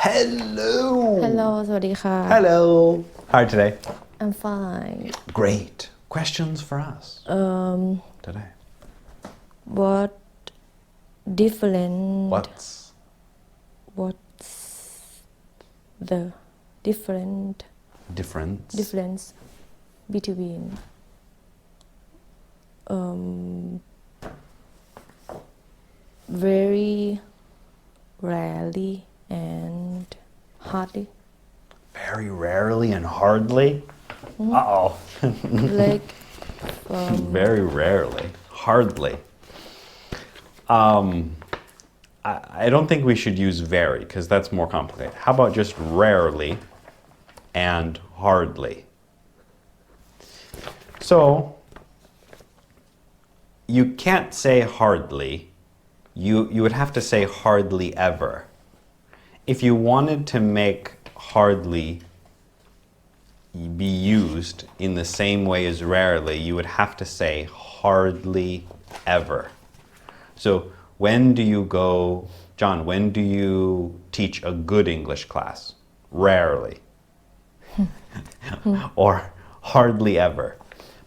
Hello. Hello สวัสดีค่ะ Hello. How are you today? I'm fine. Great. Questions for us today. What different What's What's the difference? difference between very rarely and hardly Very rarely and hardly. Uh-oh. like Very rarely. Hardly. I don't think we should use very because that's more complicated. How about just rarely and hardly? So, you can't say hardly. You would have to say hardly ever. If you wanted to make hardly be used in the same way as rarely, you would have to say hardly ever. So when do you go, John, when do you teach a good English class? Rarely. Or hardly ever.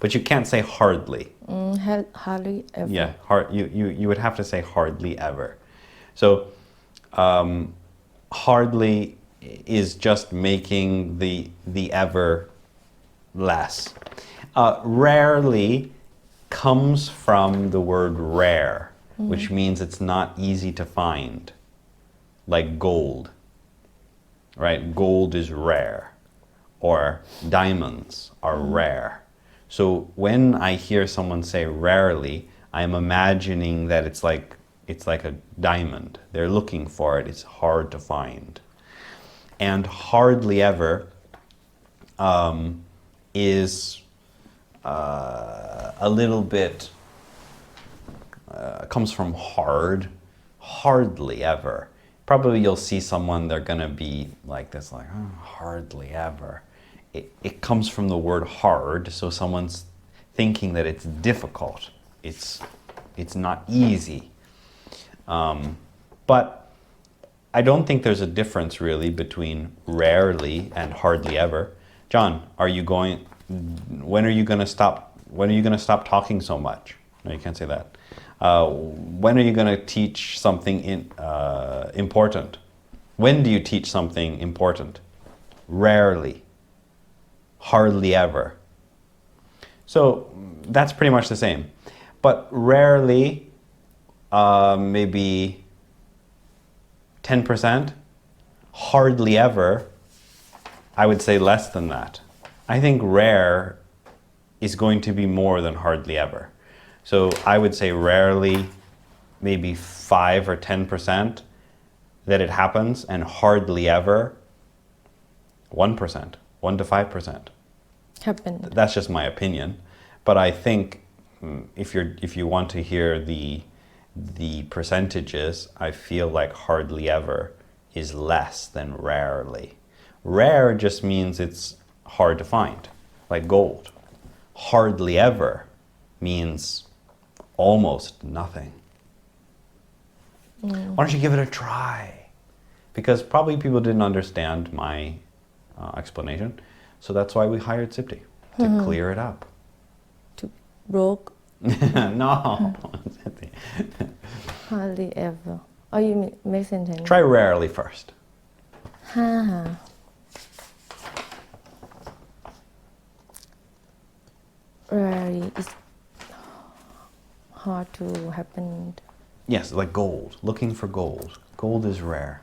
But you can't say hardly. hardly ever Yeah, you would have to say hardly ever. So hardly is just making the ever less. Rarely comes from the word rare, which means it's not easy to find, like gold, right? Gold is rare, or diamonds are rare. So when I hear someone say rarely, I'm imagining that it's like a diamond. They're looking for it. It's hard to find. And hardly ever is a little bit comes from hard, hardly ever. Probably you'll see someone, they're gonna be like this, like, oh, hardly ever. It comes from the word hard, so someone's thinking that it's difficult. It's not easy. But I don't think there's a difference really between rarely and hardly ever. John, when are you gonna stop talking so much? No, you can't say that. When are you gonna teach something important? When do you teach something important? Rarely. Hardly ever. So that's pretty much the same. But rarely, maybe 10%. Hardly ever, I would say less than that. I think rare is going to be more than hardly ever. So I would say rarely, maybe 5 or 10% that it happens, and hardly ever, 1%, 1 to 5%. happened That's just my opinion, but I think if you want to hear the percentages, I feel like hardly ever is less than rarely. Rare just means it's hard to find, like gold. Hardly ever means almost nothing. Why don't you give it a try? Because probably people didn't understand my explanation. So that's why we hired Sipti, to clear it up. to broke No. hardly ever oh you make sentence Try rarely first. rarely is hard to happen Yes, like gold. Looking for gold. Gold is rare.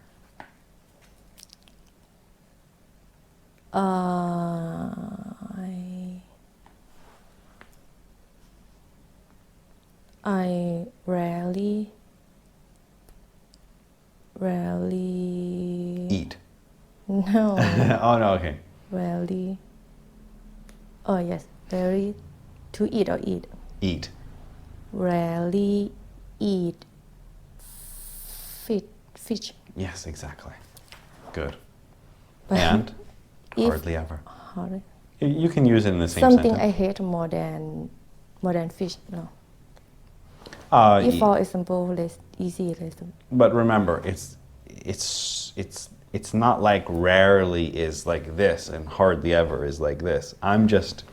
I rarely Eat. no Oh, no, okay. rarely oh yes rarely to eat or eat Eat. rarely eat fish Yes, exactly. Good. But And if- hardly ever. hardly You can use it in the same something sentence. I hate more than fish no Uh, if for example less easy less but remember, it's It's not like rarely is like this and hardly ever is like this. I'm just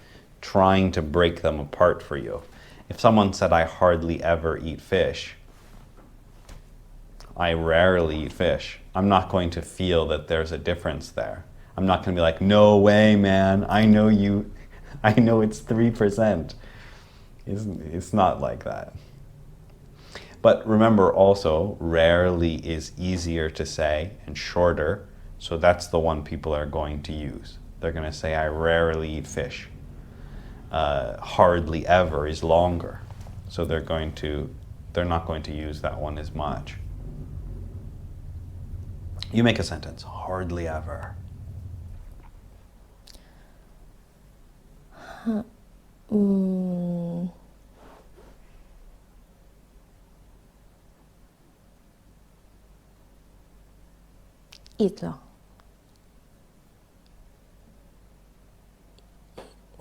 trying to break them apart for you. If someone said I hardly ever eat fish, I rarely eat fish, I'm not going to feel that there's a difference there. I'm not going to be like, no way, man. I know it's 3%. It's not like that. But remember also, rarely is easier to say and shorter, so that's the one people are going to use. They're going to say, I rarely eat fish. Hardly ever is longer, so they're not going to use that one as much. You make a sentence, hardly ever. Eat เหรอ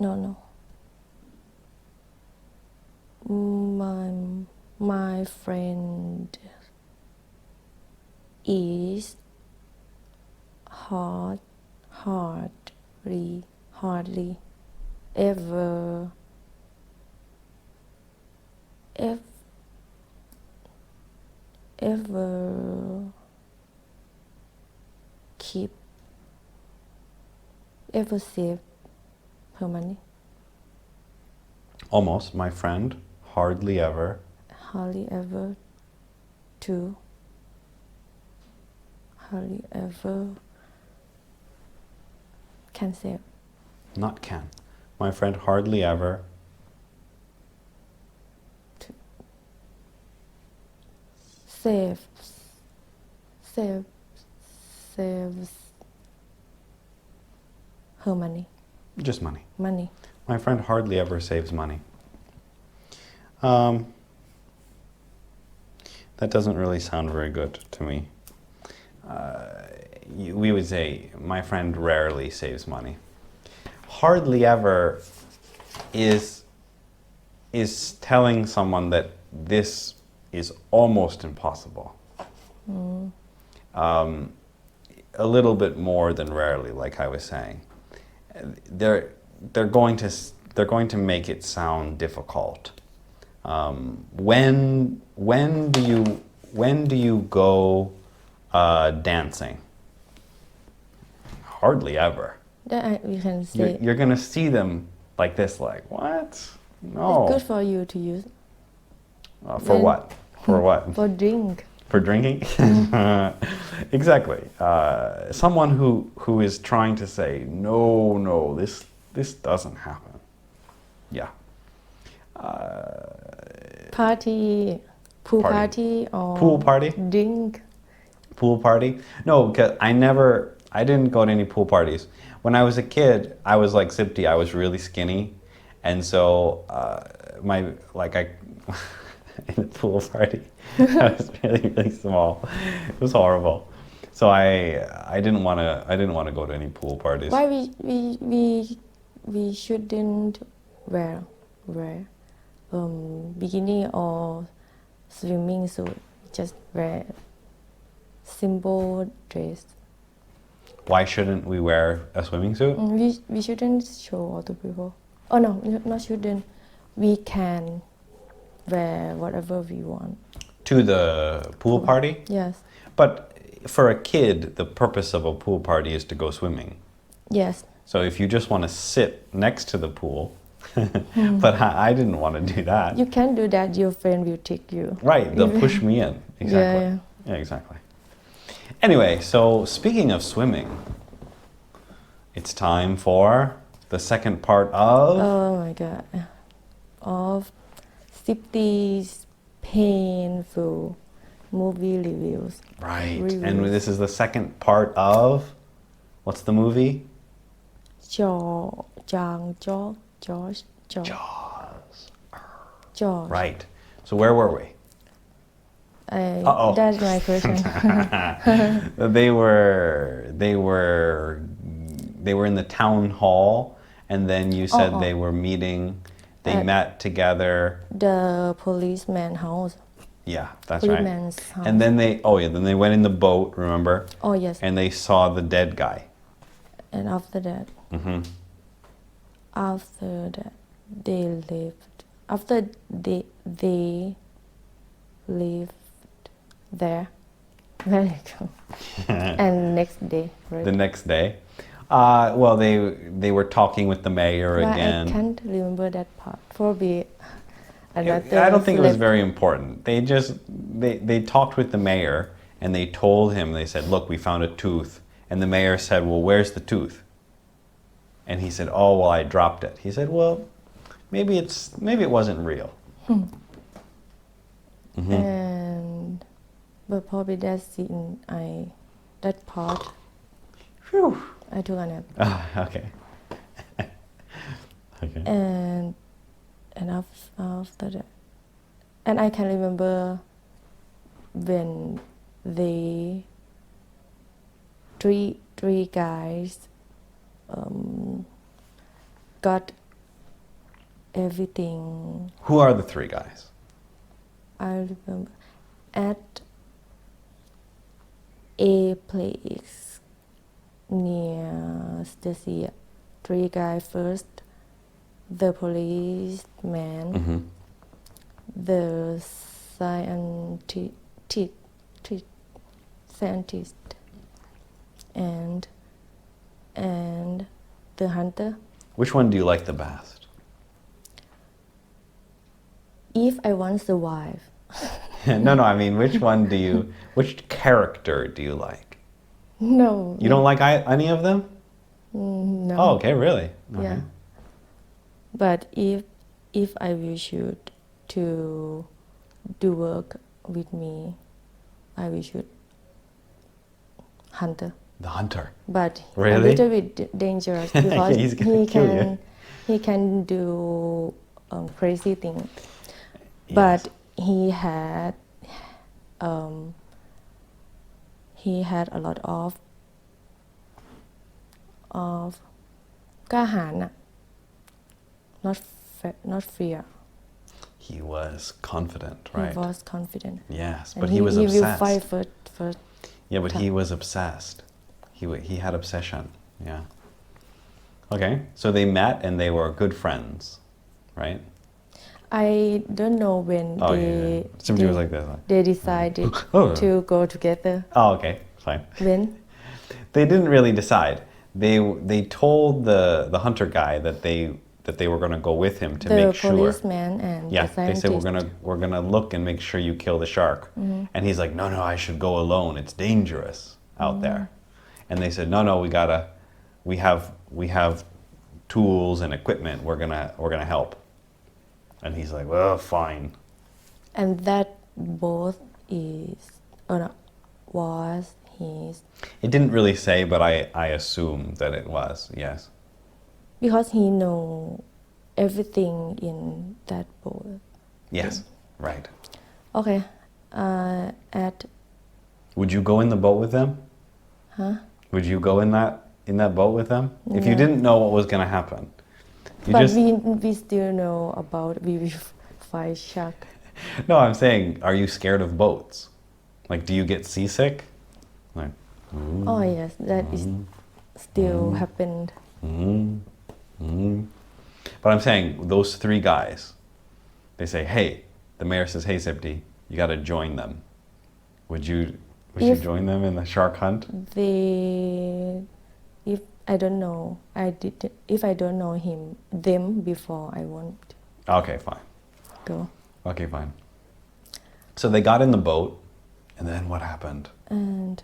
No. My friend is hardly ever keep ever save her money. Almost, my friend, hardly ever can save. Not can. My friend hardly ever saves her money. just money. Money. My friend hardly ever saves money. That doesn't really sound very good to me. We would say, my friend rarely saves money. Hardly ever is telling someone that this is almost impossible. A little bit more than rarely, like I was saying. They're going to make it sound difficult. When do you go dancing? Hardly ever. That we can say. You're gonna see them like this, like what? No. It's good for you to use. For what? For what? For drink. For drinking? Exactly. Someone who is trying to say, no, this doesn't happen. Yeah. Party. Pool party or Pool party? Drink. Pool party? No, because I didn't go to any pool parties. When I was a kid, I was like Sipti, I was really skinny. And so in the pool party, I was really, really small. It was horrible. So I didn't want to go to any pool parties. Why we shouldn't wear bikini or swimming suit? Just wear simple dress. Why shouldn't we wear a swimming suit? We shouldn't show other people. Oh no, not shouldn't. We can wear whatever we want. To the pool party? Yes. But for a kid, the purpose of a pool party is to go swimming. Yes. So if you just want to sit next to the pool, but I didn't want to do that. You can do that. Your friend will take you. Right, they'll push me in. Exactly. Yeah, exactly. Anyway, so speaking of swimming, it's time for the second part of... Oh my god. Of 50's painful movie reviews. Right, and this is the second part of... What's the movie? Jaws. Right. So where were we? That's my question. They were in the town hall, and then you said they were meeting. They met together. The policeman house. Yeah, that's right. policeman's house. And then they went in the boat, remember? Oh yes. And they saw the dead guy. And after that, they lived. After they lived there. Very cool. And next day, right? The next day, well, they were talking with the mayor But again. I can't remember that part. Probably another. I don't think it was flip. very important. They talked with the mayor and they told him, they said, look, we found a tooth. And the mayor said, well, where's the tooth? And he said, oh, well, I dropped it. He said, well, maybe it wasn't real. And but probably that scene, that part, Phew. I took a nap. Okay. Okay. And after that, and I can remember when they three guys got everything. Who are the three guys? I remember at a place near the sea. Three guys first. The policeman, the scientist, and the hunter. Which one do you like the best? If I want to survive. No, I mean, which character do you like? No. You don't like any of them? No. Oh, okay, really? Okay. Yeah. But if I will choose to do work with me, I will choose hunter. The hunter. But Really? a little bit dangerous because He's gonna kill you. he can do crazy things. Yes. But he had a lot of กล้าหาญน่ะ not fear. He was confident, right? He was confident. Yes, And but he was he will obsessed. fight first. Yeah, but he was obsessed. He had obsession. Yeah. Okay, so they met and they were good friends, right? I don't know when Oh, yeah. Somebody was like this. they decided Oh. to go together. Oh, okay, fine. When? They didn't really decide. They told the hunter guy that they were going to go with him to The make sure. policeman and Yeah, the they scientist. said we're gonna look and make sure you kill the shark. And he's like, no, I should go alone. It's dangerous out there. And they said, no, we have tools and equipment. We're gonna help. And he's like, well, fine. And that both was his, It didn't really say, but I assume that it was. Yes. because he know everything in that boat. Yes. Right. Okay. Would you go in the boat with them? Huh? Would you go in that boat with them? If you No. didn't know what was gonna happen. You But just we still know about we will fight shark. No, I'm saying, are you scared of boats? Like, do you get seasick? Like, Oh yes, that is still happened. But I'm saying, those three guys, they say, hey, the mayor says, hey, Sipti, you gotta join them. Would you join them in the shark hunt? If I don't know, if I don't know them before, I won't Okay, fine. go. Okay, fine. So they got in the boat, and then what happened? And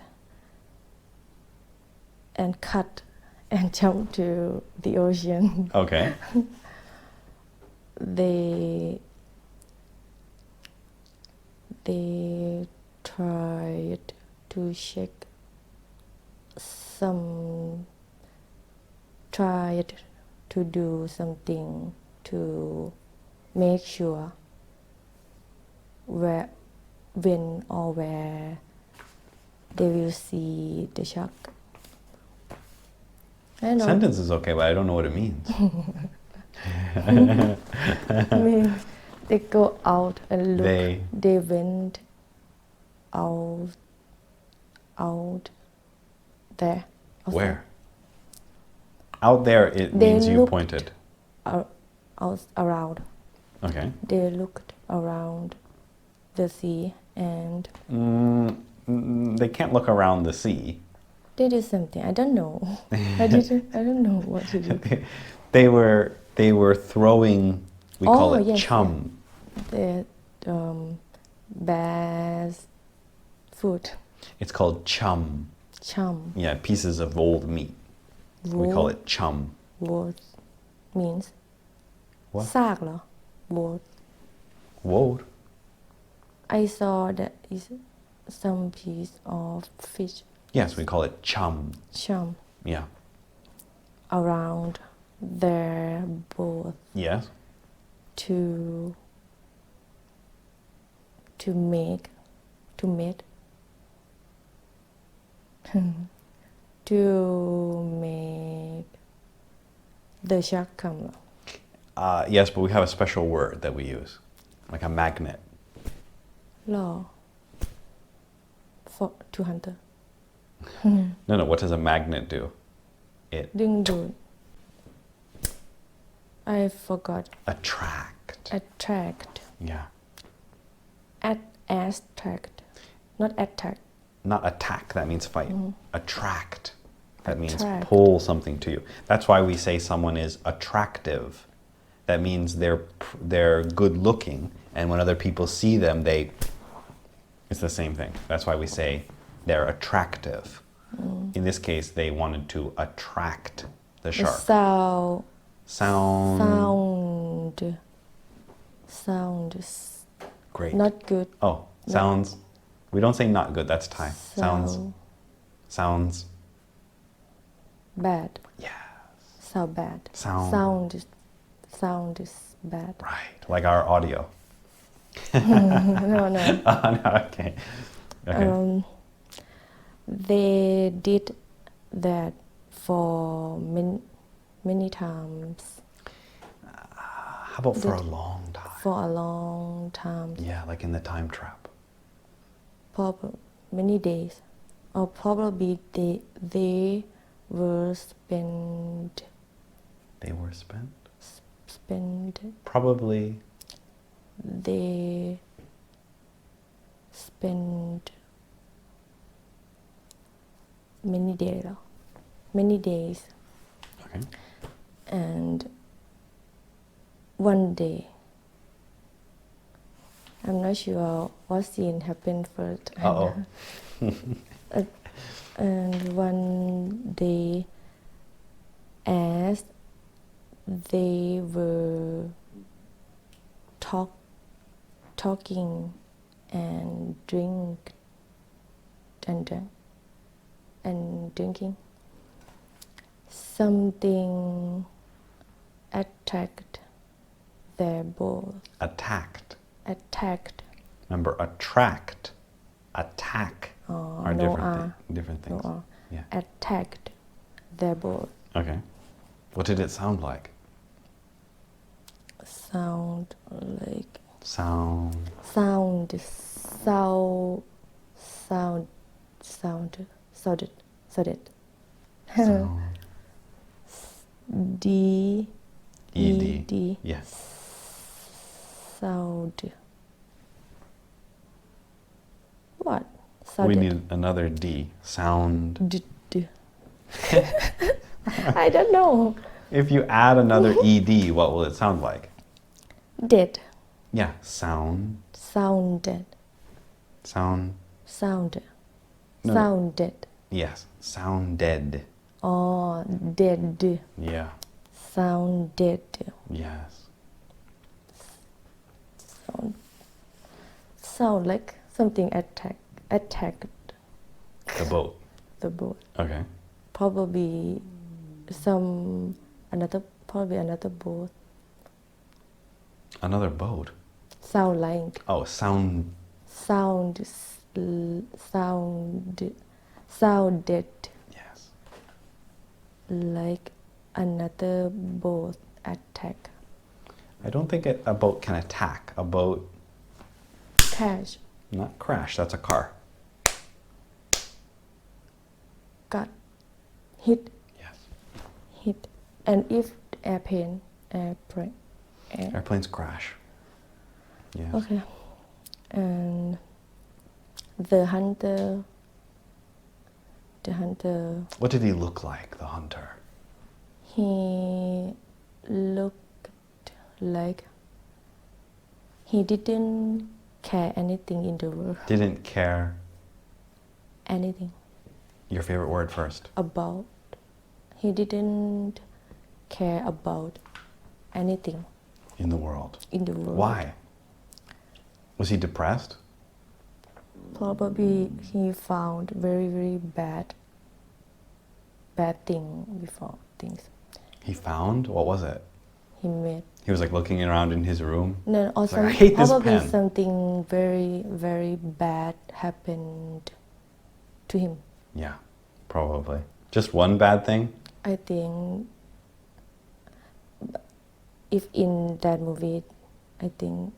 cut and jump to the ocean. Okay. They tried to check tried to do something to make sure when or where they will see the shark. I know. Sentence is okay, but I don't know what it means. They go out and look. They- They went out there. outside. Where? Out there, it They means you looked pointed. Around. Okay. They looked around the sea and They can't look around the sea. they did something. I don't know. I don't know what to do. They were throwing. We call it yes, chum. The bear's food. It's called chum. Chum. Yeah, pieces of old meat. We call it chum. What means? What? ซากเหรอ What? Whoa. I saw that is some piece of fish Yes, we call it chum. chum Yeah. around their boat Yes. to make to make the shark come เหรอ Yes, but we have a special word that we use, like a magnet. หรอ for to hunter No, what does a magnet do? It ดึงดูด I forgot attract. attract Yeah. attract not attack Not attack, that means fight. Attract, that means Attract. pull something to you. That's why we say someone is attractive. That means they're good looking, and when other people see them, it's the same thing. That's why we say they're attractive. In this case, they wanted to attract the the shark. sound Great. not good Oh, sounds. We don't say not good, that's Thai. Sounds. bad Yeah. sound bad Sound. sound is bad Right. Like our audio. no Oh, no, okay. Okay. They did that for many times How about for a long time? for a long time Yeah, like in the time trap. probably many days or probably they were spent They were spent? probably Probably. they spent many days Okay. and one day I'm not sure what scene happened first Uh-oh. and one day as they were talking and drinking something attacked their boat Attacked. Remember, attract, attack are no different things. no Yeah. attacked their boat Okay. What did it sound like? sound like Sound. sounded Sound. D ED. Yes. sound what We sounded need another D. Sound. I don't know If you add another ED, what will it sound like? dead Yeah. Sound. sounded No. sounded Yes. Sounded. oh dead Yeah. sounded Yes. sound like something attacked The boat. the boat Okay. probably another boat Another boat. sound like Oh, sounded Yes. like another boat attack I don't think a boat can attack. A boat, crash, not crash, that's a car. got hit, Yes. hit. And if airplane, Airplanes crash. Yes. okay. And the hunter, What did he look like, the hunter? he looked like he didn't care anything in the world, Didn't care. anything Your favorite word first. about. He didn't care about anything In the world. in the world. Why? Was he depressed? Probably he found very, very bad thing before things He found? What was it? he made. He was like looking around in his room. No, also like, I hate this probably pen. something very, very bad happened to him. Yeah, probably. Just one bad thing? I think if in that movie, I think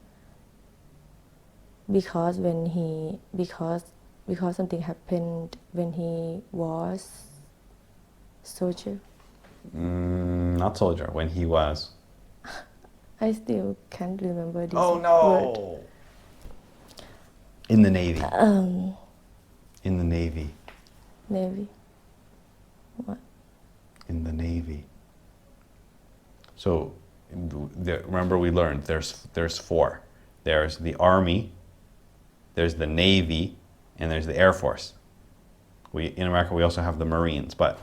because something happened when he was soldier. Not soldier, when he was. I still can't remember this Oh word. no! In the Navy. Um, In the Navy. Navy. What? In the Navy. So, remember we learned there's four. There's the Army, there's the Navy, and there's the Air Force. In America we also have the Marines, but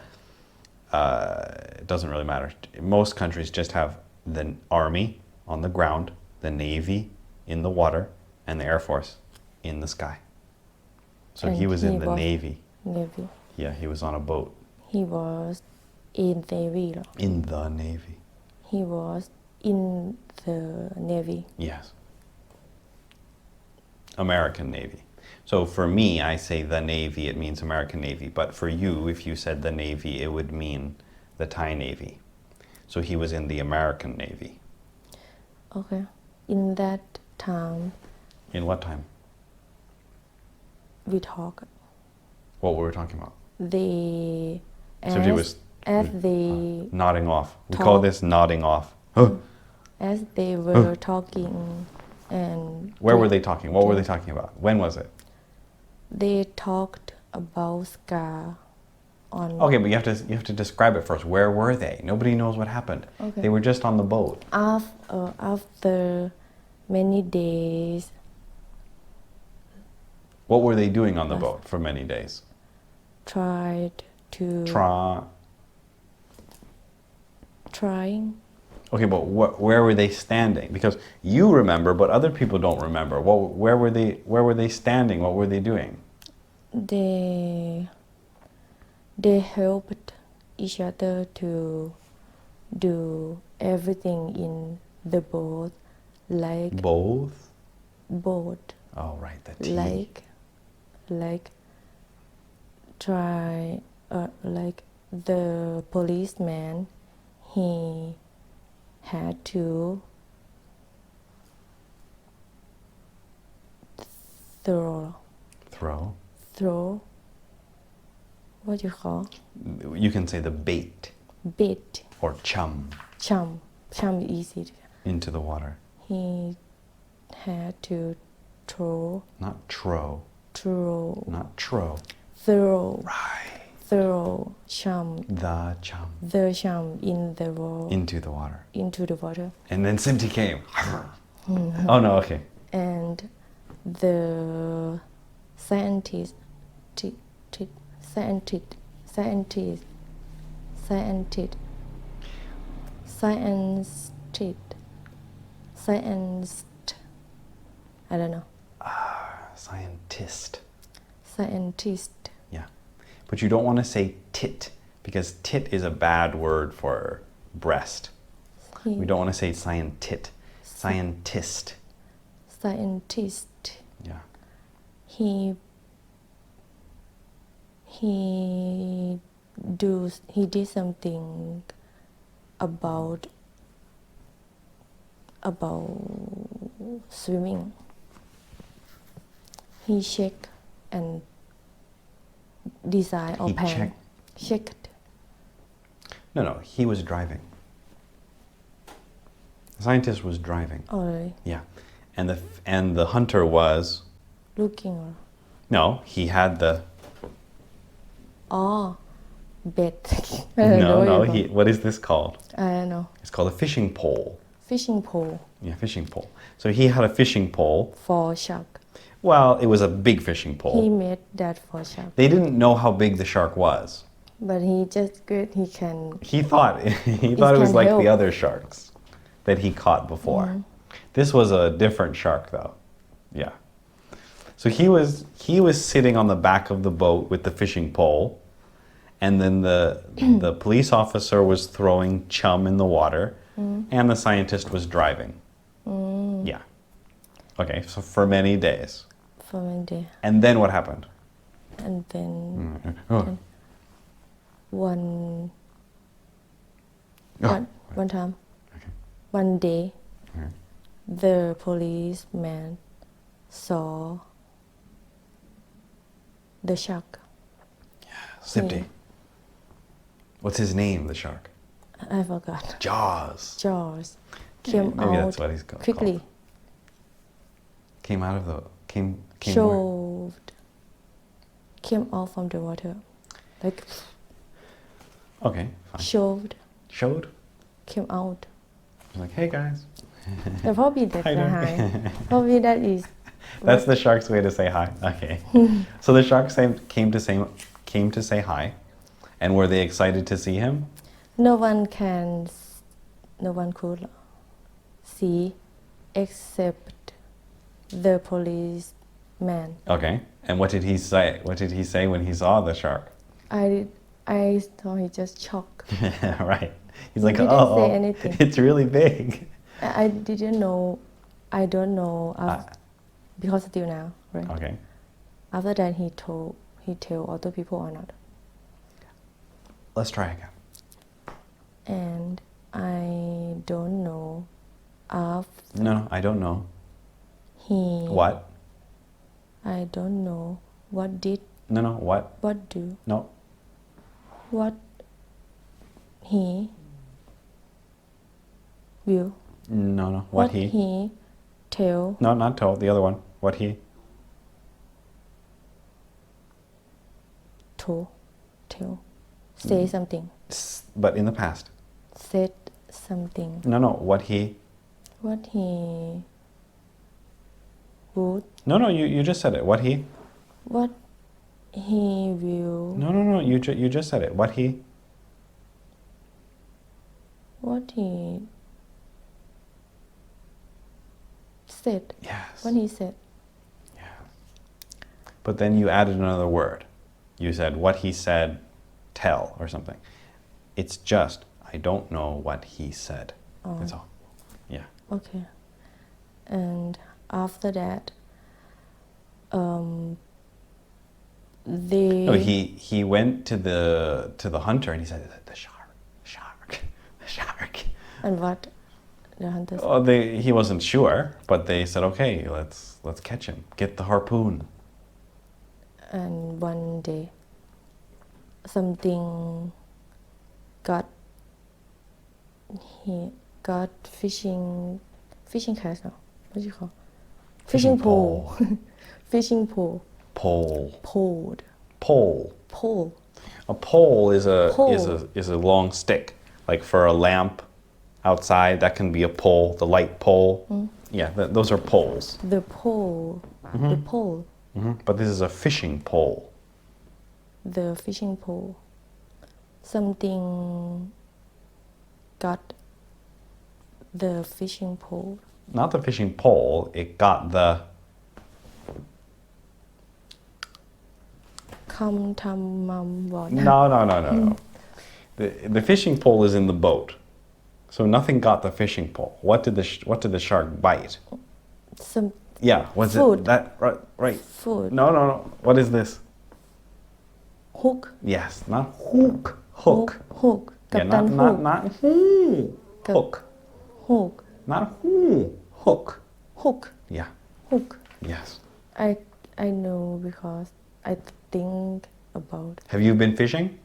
it doesn't really matter. Most countries just have the Army on the ground, the Navy in the water, and the Air Force in the sky. So And he was in the was Navy. Navy. Yeah, he was on a boat. He was in Navy. In the Navy. He was in the Navy. Yes. American Navy. So for me, I say the Navy, it means American Navy. But for you, if you said the Navy, it would mean the Thai Navy. So he was in the American Navy. Okay. In that time, In what time? we talk. What were we talking about? They So he was as they nodding off. We call Talk. this nodding off. as they were talking, and Where were they talking? What were they talking about? When was it? they talked about scar on. Okay, but you have to describe it first. Where were they? Nobody knows what happened. Okay. They were just on the boat. After many days, What were they doing on the boat for many days? tried to trying. Okay, but where were they standing? Because you remember, but other people don't remember. Where were they standing? What were they doing? They helped each other to do everything in the boat, like Both? boat, Oh, right, the T. like try like the policeman, he had to throw what you call You can say the bait bait, or chum chum easy. into the water. He had to throw Not tro. Not tro. throw Right. chum, The chum. the chum in the water, Into the water. into the water. And then Simti came. Oh, no, okay. And the scientist I don't know. Scientist. Yeah. But you don't want to say tit, because tit is a bad word for breast. We don't want to say scientit. Scientist. Scientist. Yeah. He did something about about swimming. He checked and decided or He planned. Checked. No, he was driving. The scientist was driving. Oh, really? Yeah. And the hunter was... Looking or No, he had the... bet. No, what is this called? I don't know. It's called a fishing pole. Fishing pole Yeah, fishing pole. So he had a fishing pole. for shark. Well, it was a big fishing He pole. made that for shark. They didn't know how big the shark was. But he just good. He can. He thought it was can like the help. other sharks that he caught before. This was a different shark though. Yeah. So he was sitting on the back of the boat with the fishing pole, and then the police officer was throwing chum in the water, and the scientist was driving. Yeah. Okay, so for many days. For one day. And then what happened? And then Oh. one Oh. one time, Okay. one day, Okay. the policeman saw the shark. Sipti. What's his name, the shark? I forgot. Jaws. Jaws came Maybe out that's what he's called. quickly. Came out of the... Came where? Shoved. Came out from the water. Like Okay, fine. shoved. Showed? Came out. Like, hey guys. Probably that How you doing? hi. Probably that is. That's the shark's way to say hi. Okay. So the shark came to say hi, and were they excited to see him? No one could see except the policeman. Okay. And what did he say? What did he say when he saw the shark? I thought he just shocked. Right. He's like, He didn't say oh, anything. it's really big. I didn't know. I don't know because still now, right? Okay. After that, he tell other people or not, Let's try again. and I don't know. After No, I don't know. he, What? I don't know what did No, what? what do No. what he will No, what he? tell No, not told. The other one. What he? to tell say something But in the past. said something No, what he? what he would No, you just said it. What he? what he will No, you just said it. What he? what he said Yes. what he said Yeah. But then you added another word. You said what he said, tell or something. It's just I don't know what he said. That's all. Yeah. okay and after that they No, he went to the hunter and he said the shark. and what the hunter said. Oh, he wasn't sure, but they said okay, let's catch him. Get the harpoon. And one day something got fishing cast no what do you call fishing pole fishing pole Pole. pole A pole is Pole. is a long stick, like for a lamp outside. That can be a pole, the light pole. Yeah, those are poles. the pole the pole But this is a fishing pole. the fishing pole something got the fishing pole Not the fishing pole. It got the. คำทำมัมวอด No. The fishing pole is in the boat, so nothing got the fishing pole. What did the shark bite? some Yeah, was Food. it that right? food No. What is this? hook Yes, not hook. hook กั Yeah, ปตัน hook not กับ hook. hook Not who. Hook. hook Yeah. hook Yes. I know because I think about Have you been fishing?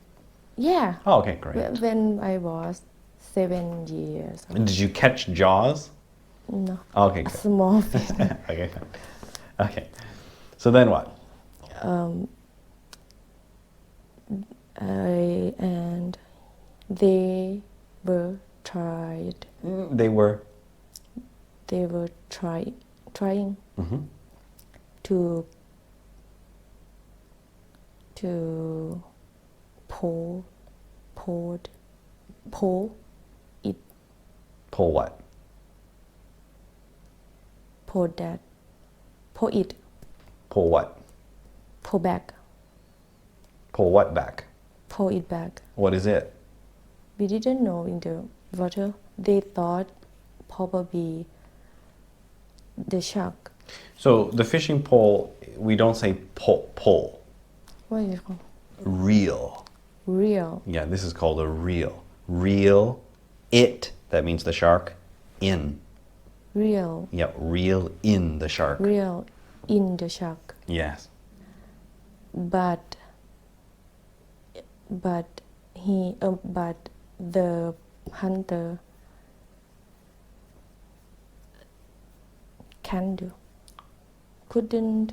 yeah Oh, okay, great. when I was 7 years Did you catch jaws? no Okay, good. small fish Okay, fine. Okay. So then what? and they were tried They were. trying to pull it Pull what? pull it Pull what? pull back Pull what back? pull it back What is it? we didn't know in the water they thought probably the shark So the fishing pole, we don't say pull. what is it called Reel. real Yeah, this is called a reel. Reel it, that means the shark, in. real Yeah, reel in the shark. real in the shark Yes. but the hunter couldn't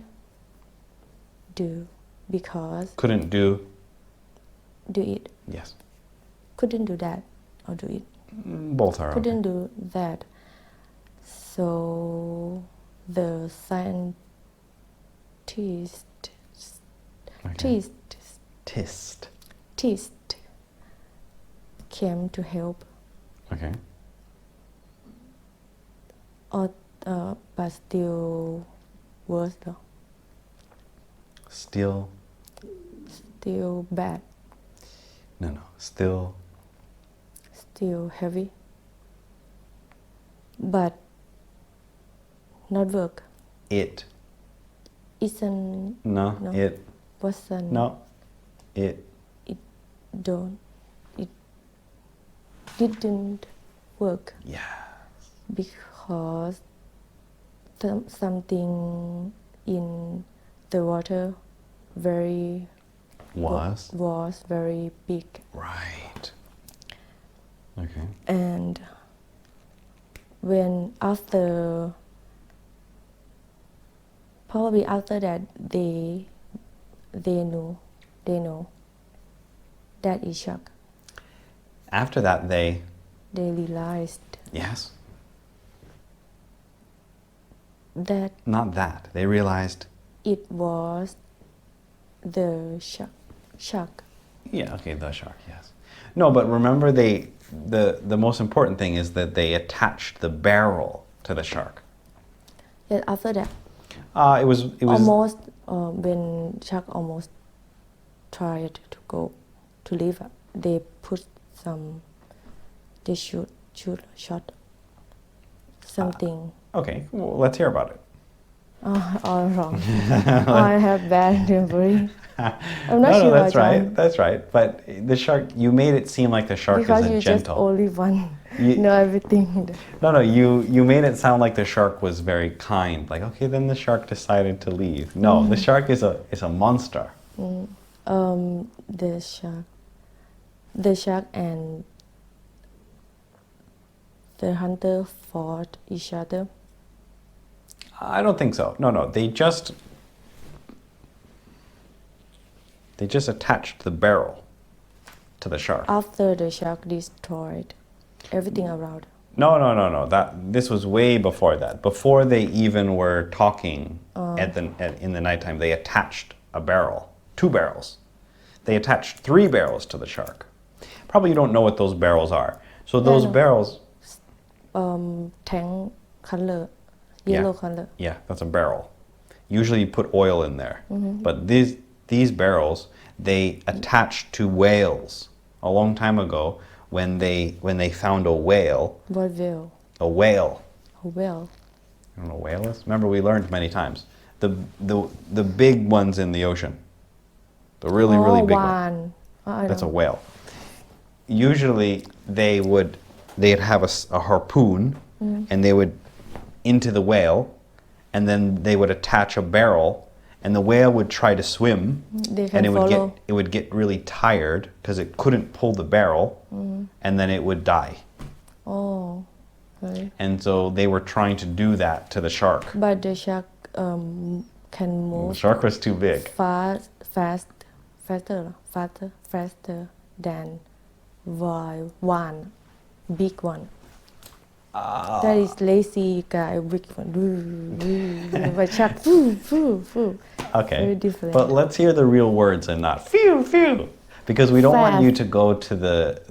do because Couldn't do. do it Yes. couldn't do that or do it Both are okay. couldn't do that so the scientist Okay. tist Tist. came to help Okay. but still worse though Still. still bad No. Still. still heavy but not work It. isn't No. No. It. wasn't No. It. it didn't work Yeah. because something in the water was very big Right. Okay. and when probably after that they know that is shark After that, they. realized Yes. that Not that. They realized. it was the shark Yeah. Okay. The shark. Yes. No, but remember, the most important thing is that they attached the barrel to the shark. and after that It was. almost when shark almost tried to go to leave they put they shot something Okay. Well, let's hear about it. all wrong I have bad memory I'm not No, sure that's John, right. That's right. But the shark, you made it seem like the shark because is you a just gentle. only one You- know everything No. You made it sound like the shark was very kind. Like, okay, then the shark decided to leave. No, the shark is a monster. the shark and the hunter fought each other I don't think so. No. They just attached the barrel to the shark. after the shark destroyed everything around No. This was way before that. Before they even were talking in the nighttime, they attached a barrel, 2 barrels. They attached 3 barrels to the shark. Probably you don't know what those barrels are. So those no. barrels, tank color yellow color yeah, that's a barrel. Usually you put oil in there. But these barrels, they attached to whales a long time ago when they found a whale. what will A whale. well I don't know what a whale is. Remember, we learned many times. The big ones in the ocean. The really big one. one That's a whale. Usually they'd have a harpoon and they would into the whale, and then they would attach a barrel, and the whale would try to swim, They can and follow. it would get really tired because it couldn't pull the barrel, and then it would die. Oh, okay. And so they were trying to do that to the shark. But the shark can The move shark was too big. faster than one big one. That is lazy guy, big one. But shark, Okay. Very different. But let's hear the real words and not phew, phew. Because we don't want Fast. you to go to the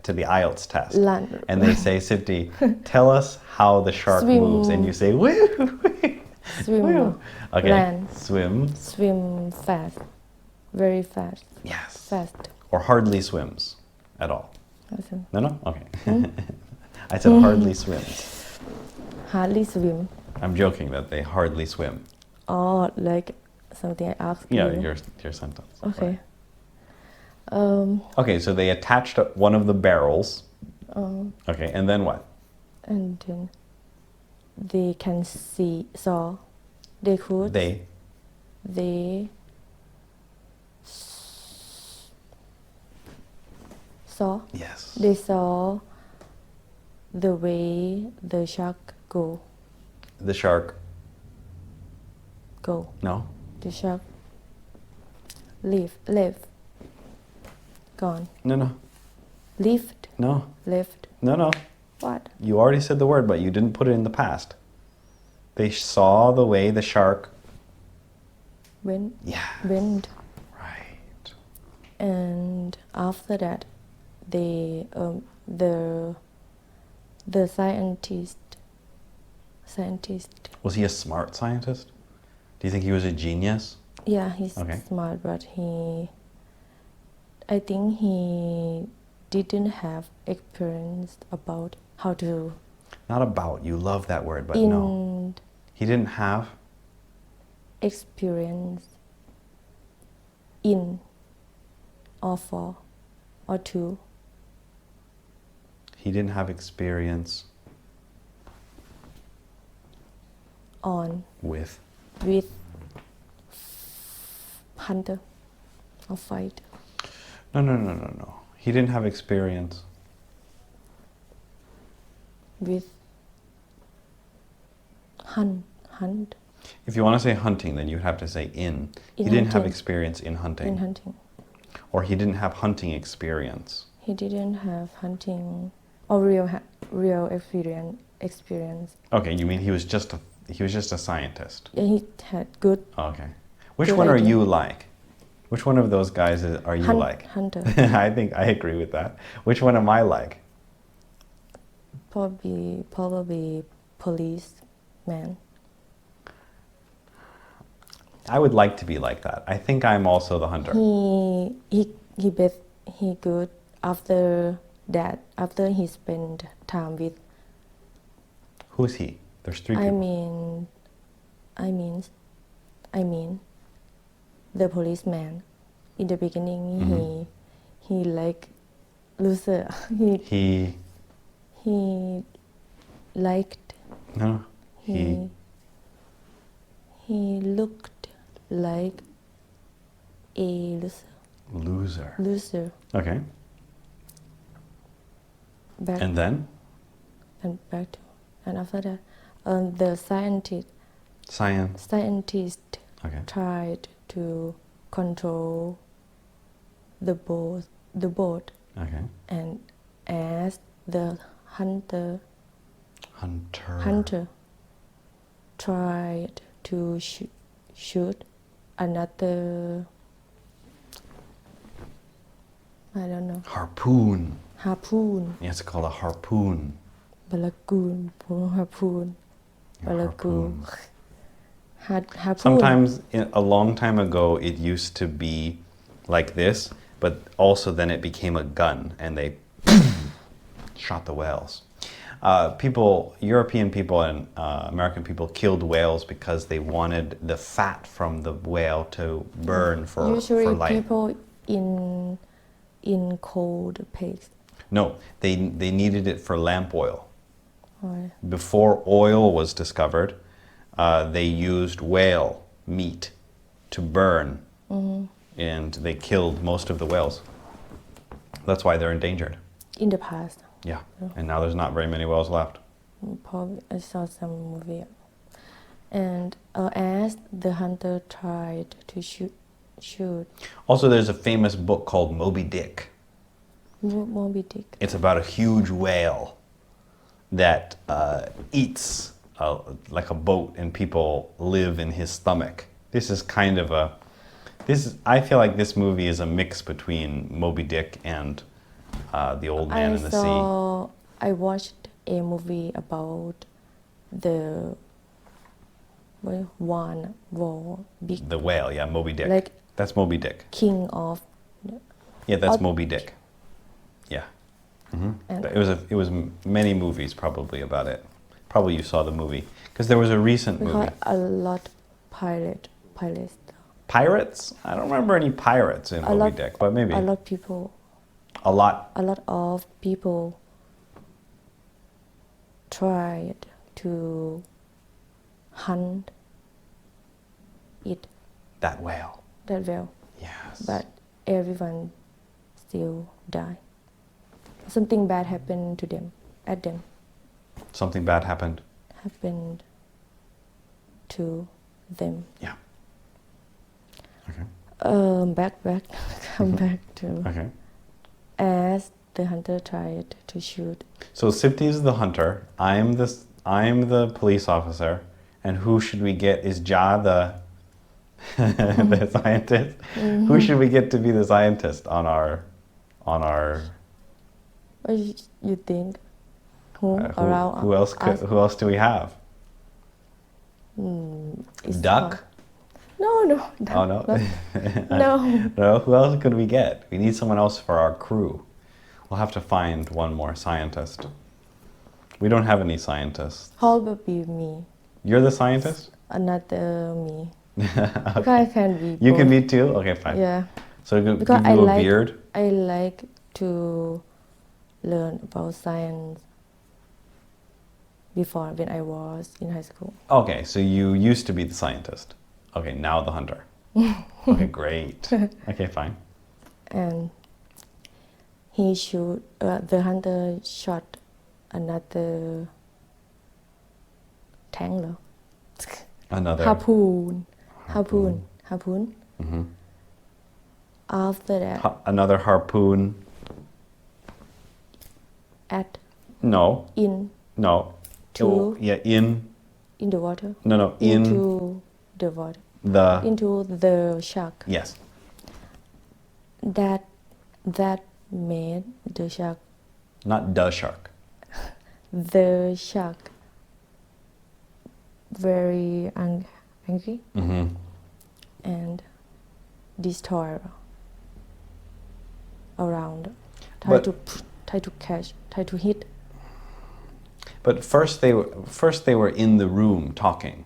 IELTS test. Run. And they say, Sifty, tell us how the shark Swim. moves. And you say, woo, woo. Swim, Woo. Okay. Run. Swim fast, very fast, Yes. fast. Or hardly swims at all. Listen. No? Okay. I said hardly swims. Hardly swim. I'm joking that they hardly swim. Or like something I asked Yeah, you. your sentence. Okay. Okay, so they attached one of the barrels. Okay, and then what? And then they can saw. They could. They saw. Yes. They saw the way the shark go. The shark. No? The shark left. Gone. No. Left. No. Left. No. What? You already said the word, but you didn't put it in the past. They saw the way the shark. Went. Yeah. Went. Right. And after that, they the scientist. Was he a smart scientist? Do you think he was a genius? Yeah, he's Okay. smart, but I think he didn't have experience about how to Not about. You love that word, but no. He didn't have. experience in or for or to He didn't have experience on with. with hunter or fight. No. He didn't have experience. With hunt. If you want to say hunting, then you have to say in. He In didn't have hunting. experience in hunting. In hunting. Or he didn't have hunting experience. He didn't have hunting or real experience. Okay, you mean he was just a scientist. Yeah, he had good Okay. Which Good one are idea. you like? Which one of those guys are you like? hunter. I think I agree with that. Which one am I like? Probably policeman. I would like to be like that. I think I'm also the hunter. He good after that. After he spent time with. Who's he? There's three people. I mean, the policeman. In the beginning, he like loser. He liked. No. He looked like a Loser. loser. Okay. Back And then? and back to, and after that, the scientist Okay. tried to control the boat Okay. and asked the hunter tried to shoot another, I don't know, Harpoon. harpoon, Yes, it's called a harpoon. balagoon, harpoon, balagoon, harpoon. Sometimes, a long time ago, it used to be like this, but also then it became a gun, and they shot the whales. European people and American people killed whales because they wanted the fat from the whale to burn for Usually life. people in cold place. No, they needed it for lamp oil. Why? Before oil was discovered, they used whale meat to burn, and they killed most of the whales. That's why they're endangered. In the past. Yeah, and now there's not very many whales left. Probably I saw some movie. And as the hunter tried to shoot Also, there's a famous book called Moby Dick. Moby Dick. It's about a huge whale that eats like a boat, and people live in his stomach. This is kind of a... I feel like this movie is a mix between Moby Dick and The Old Man in the Sea. I watched a movie about the one war big The whale, yeah, Moby Dick. Like that's Moby Dick. king of Yeah, that's Moby Dick. Yeah. and It was many movies probably about it. Probably you saw the movie because there was a recent movie. because a lot pirates. Pirates? I don't remember any pirates in Moby Dick, but maybe a lot people. a lot. A lot of people tried to hunt it That whale. that well, Yes. but everyone still die. Something bad happened to them. At them Something bad happened. happened to them. Yeah. Okay. Back, come back to Okay. as the hunter tried to shoot. So Sipti is the hunter. I'm the police officer, and who should we get? Is Ja the the scientist? Who should we get to be the scientist on our? What you think? Around who else? us? Who else do we have? It's Duck? hard. No. Oh no. No. No. Who else could we get? We need someone else for our crew. We'll have to find one more scientist. We don't have any scientists. Probably me. You're the scientist? Another me. Because I can be You can both. be too? Okay, fine. Yeah. So give Because you a beard? I like to learn about science before when I was in high school. Okay, so you used to be the scientist. Okay, now the hunter. Okay, great. Okay, fine. And the hunter shot another tangler. Another. Harpoon. Mhm. After that, Another harpoon. No. No. To- Oh, yeah, in in the water. No, Into the water. the Into the shark. yes. That made the shark. Not the shark. The shark very angry Mhm. and destroy around. But- Try to catch. Try to hit. But first they were in the room talking,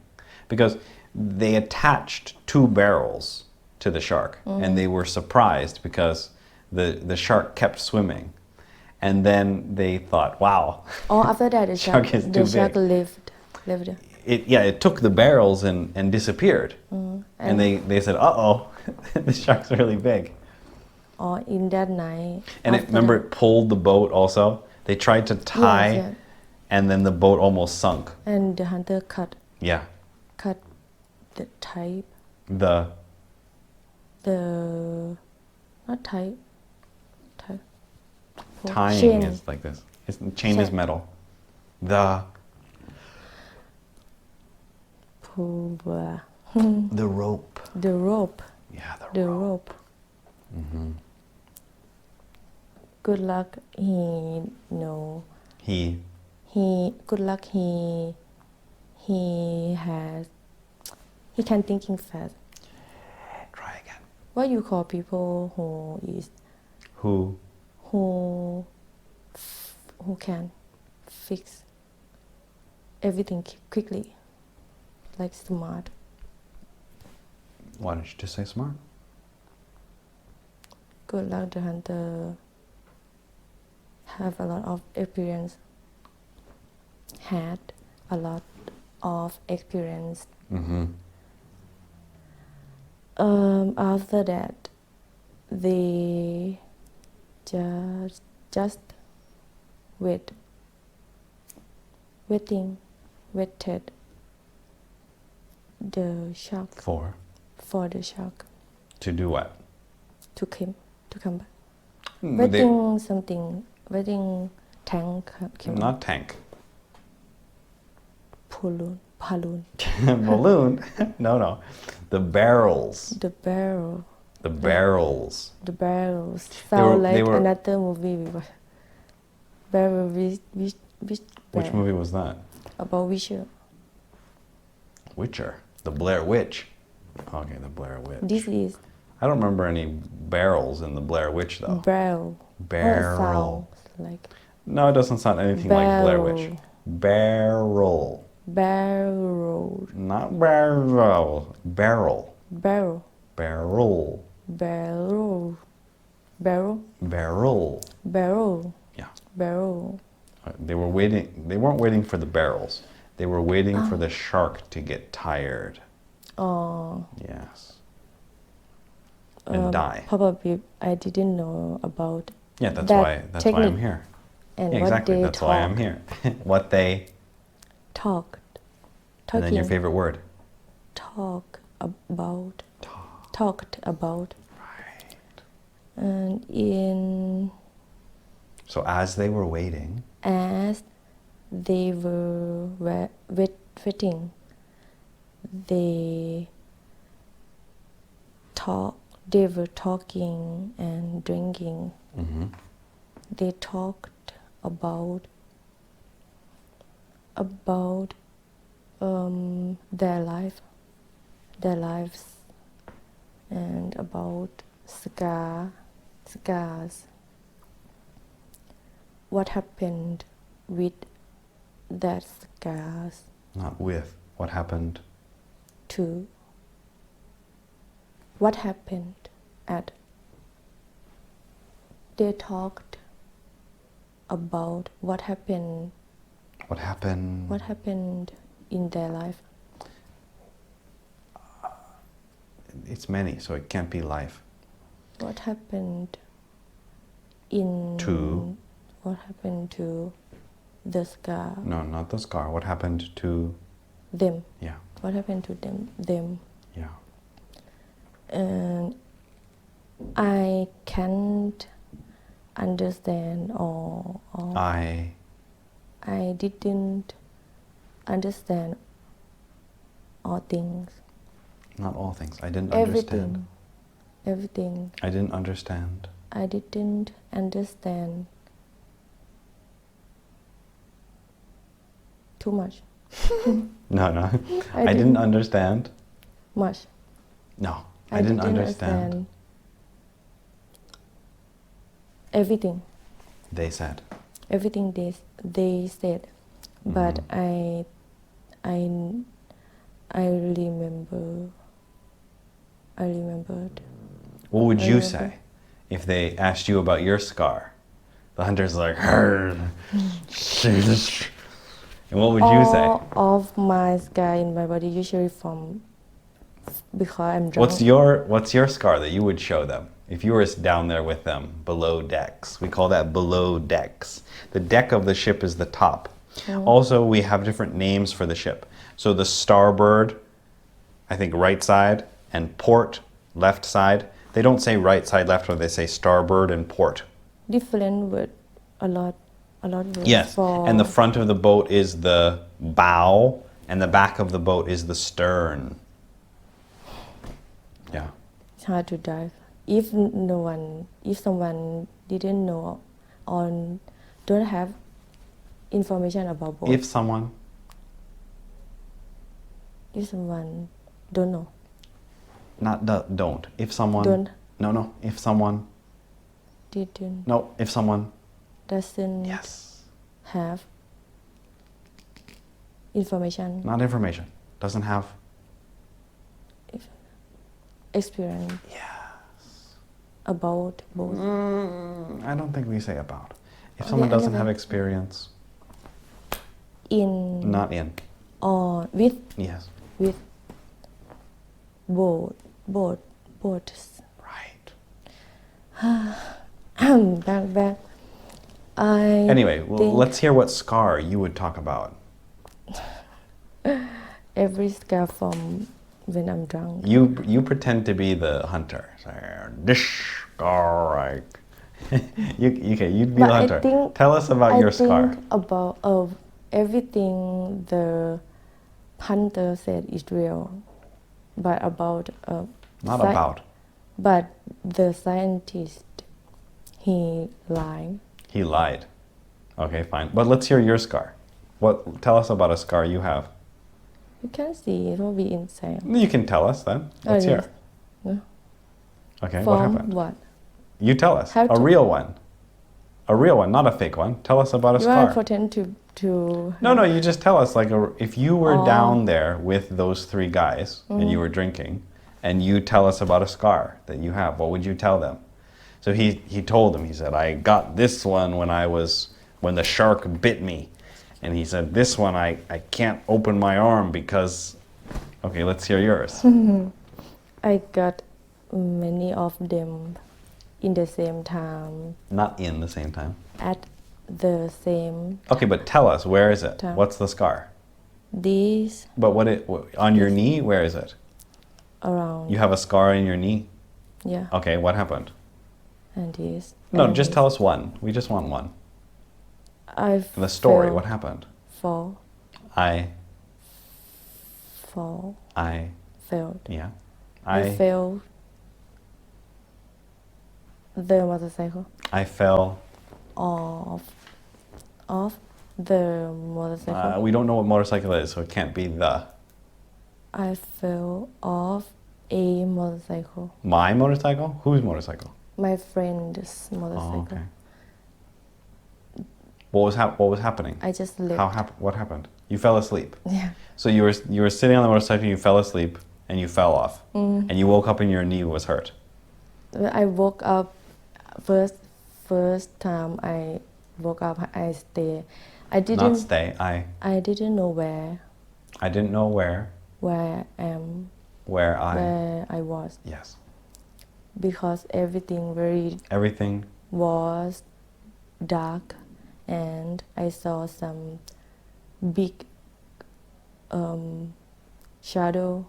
because they attached 2 barrels to the shark, and they were surprised because the shark kept swimming, and then they thought, wow. Or after that, the Shark is too shark big. lived. It took the barrels and disappeared, and they said, uh-oh, the shark's really big. Or in that night. And remember, it pulled the boat also. They tried to tie, Yes. and then the boat almost sunk. And the hunter cut Yeah. the type. The Not type. tying Chain. is like this. Chain is Chain. metal. The Pull the rope. the rope. Yeah, The rope. rope. Good luck. He good luck. He can thinking fast. Try again. What you call people Who? who can fix everything quickly, like smart. Why don't you just say smart? Good luck. The hunter have a lot of experience. had a lot of experience. After that, they just waited the shark for the shark to do what? to come back. But they- Waiting tank came Not tank. balloon. Balloon? No. The barrels. The barrel. The barrels. The barrels They sound were- like they were- another movie. Barrel which Which movie was that? about Witcher. Witcher. The Blair Witch. Okay, the Blair Witch. This is I don't remember any barrels in the Blair Witch though. barrel. Barrel. Sounds like No, it doesn't sound anything like Blair Witch. Barrel. barrel. Not barrel. Barrel. Barrel. Barrel. Barrel. Barrel. Barrel. Barrel. Yeah. Barrel. They were waiting. They weren't waiting for the barrels. They were waiting for the shark to get tired. Oh. Yes. And die. Probably I didn't know about Yeah, that's that why I'm technique. here. And Yeah, what exactly. they That's why I'm here. What they talked. and then your favorite word. Talked about. Right. And in So as they were waiting, as they were waiting, they were talking and drinking. They talked about their lives, and about scars. What happened with that scars not with, what happened? to what happened at they talked about what happened What happened? in their life. It's many, so it can't be life. What happened in To? what happened to the scar No, not the scar. What happened to? them Yeah, what happened to them yeah. and I can't understand or I didn't understand all things. Not all things. I didn't Everything. understand. Everything. I didn't understand. I didn't understand too much. No. I didn't understand. Much. No, I didn't understand. Everything. They said. Everything they said, but I remembered. What would you remember. say if they asked you about your scar? The hunter's like, "Hurr." And what would you say? All of my scar in my body usually from because I'm drunk. What's your scar that you would show them if you were down there with them below decks? We call that below decks. The deck of the ship is the top. Also, we have different names for the ship. So the starboard, I think right side, and port, left side. They don't say right side, left side. They say starboard and port. Different word, a lot words. Yes, for and the front of the boat is the bow, and the back of the boat is the stern. Yeah. It's hard to dive. If someone didn't know or don't have information about boat. If someone don't know. Not don't. If someone. Don't. No. If someone. Didn't. No. If someone. Doesn't Yes. have information. Not information. Doesn't have. Experience. Yes. About boat. I don't think we say about. If Okay, someone doesn't okay. have experience. in Not in. or with Yes. boats. Right. Back. Anyway, think let's hear what scar you would talk about. every scar from when I'm drunk. You pretend to be the hunter. This scar. You'd be But the I hunter. think- Tell us about your scar. I think about everything the hunter said is real, but about Not about. But the scientist, he lied. He lied. Okay, fine. But let's hear your scar. Tell us about a scar you have. You can see it will be insane. You can tell us then. Let's hear. Yes. No. Okay, From what happened? what? You tell us. How A to- real one. A real one, not a fake one. Tell us about a You scar. want to pretend to No, you just tell us. If you were down there with those three guys and you were drinking, and you tell us about a scar that you have, what would you tell them? So he told them. He said, "I got this one when the shark bit me," and he said, "This one I can't open my arm because." Okay, let's hear yours. I got many of them in the same time, Not in the same time. at the same Okay, but tell us, where is it? Time. What's the scar? this But on your knee? Where is it? around. You have a scar in your knee? Yeah. Okay, what happened? And this. No, and just this. tell us one. We just want one. I The story, fell- what happened? Fall. I, Failed. yeah. I fell the motorcycle I fell. off the motorcycle. We don't know what motorcycle is, so it can't be the. I fell off a motorcycle. My motorcycle? Whose motorcycle? My friend's motorcycle. Oh, okay. What was happening? I just left. What happened? You fell asleep. Yeah. So you were sitting on the motorcycle, you fell asleep, and you fell off. And you woke up and your knee was hurt. I woke up first time I woke up I stay. I Not didn't stay. I didn't know where I didn't know where I am where where I was yes. because Everything was dark and I saw some big shadow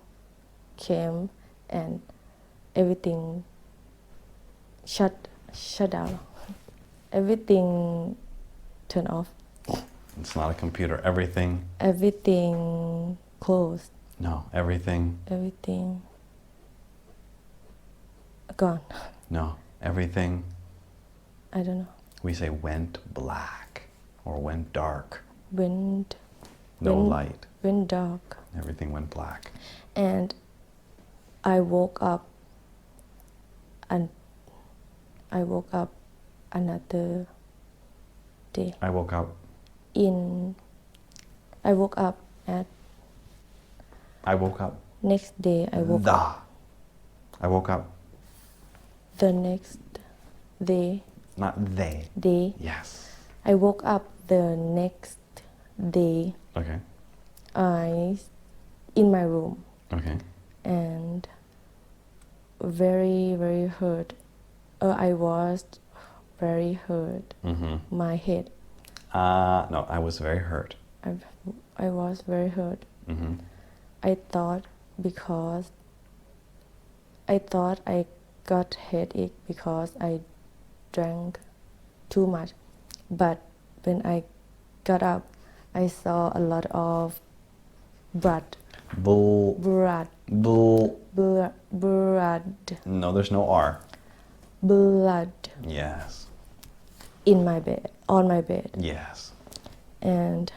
came and everything shut down. Everything turned off. It's not a computer. Everything. Everything closed. No. Everything. Everything gone. No. Everything. I don't know. We say went black or went dark. Went No light. went dark. Everything went black. And I woke up another day. I woke up. I woke up at I woke up. next day. I woke up I woke up. the next day. Not they. Day. Yes. I woke up the next day. Okay. In my room Okay. and very very hurt. I was very hurt. Mm-hmm. My head. No, I was very hurt. I was very hurt. Mm-hmm. I thought I got headache because I drank too much. But when I got up, I saw a lot of blood. Blood. No, there's no R. Blood Yes. in my bed, on my bed. Yes. And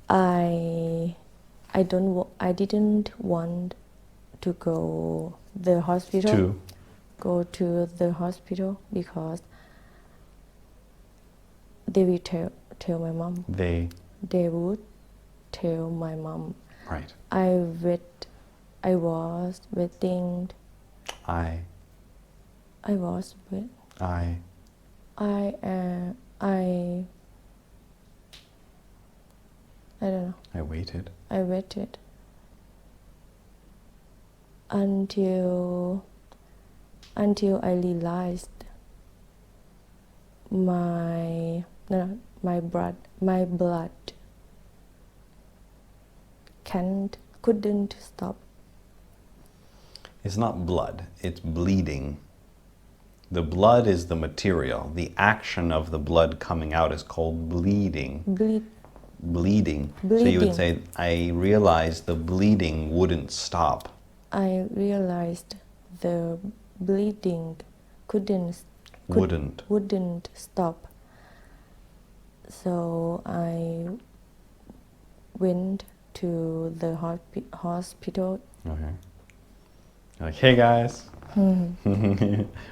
I didn't want to go the hospital. Go to the hospital because they will tell my mom. They. They would tell my mom. Right. I was waiting. I I don't know. I waited. I waited until I realized my blood couldn't stop. It's not blood, it's bleeding. The blood is the material. The action of the blood coming out is called bleeding. Bleeding. So you would say, I realized the bleeding wouldn't stop. I realized the bleeding wouldn't stop. So I went to the hospital. Okay. Like, hey guys.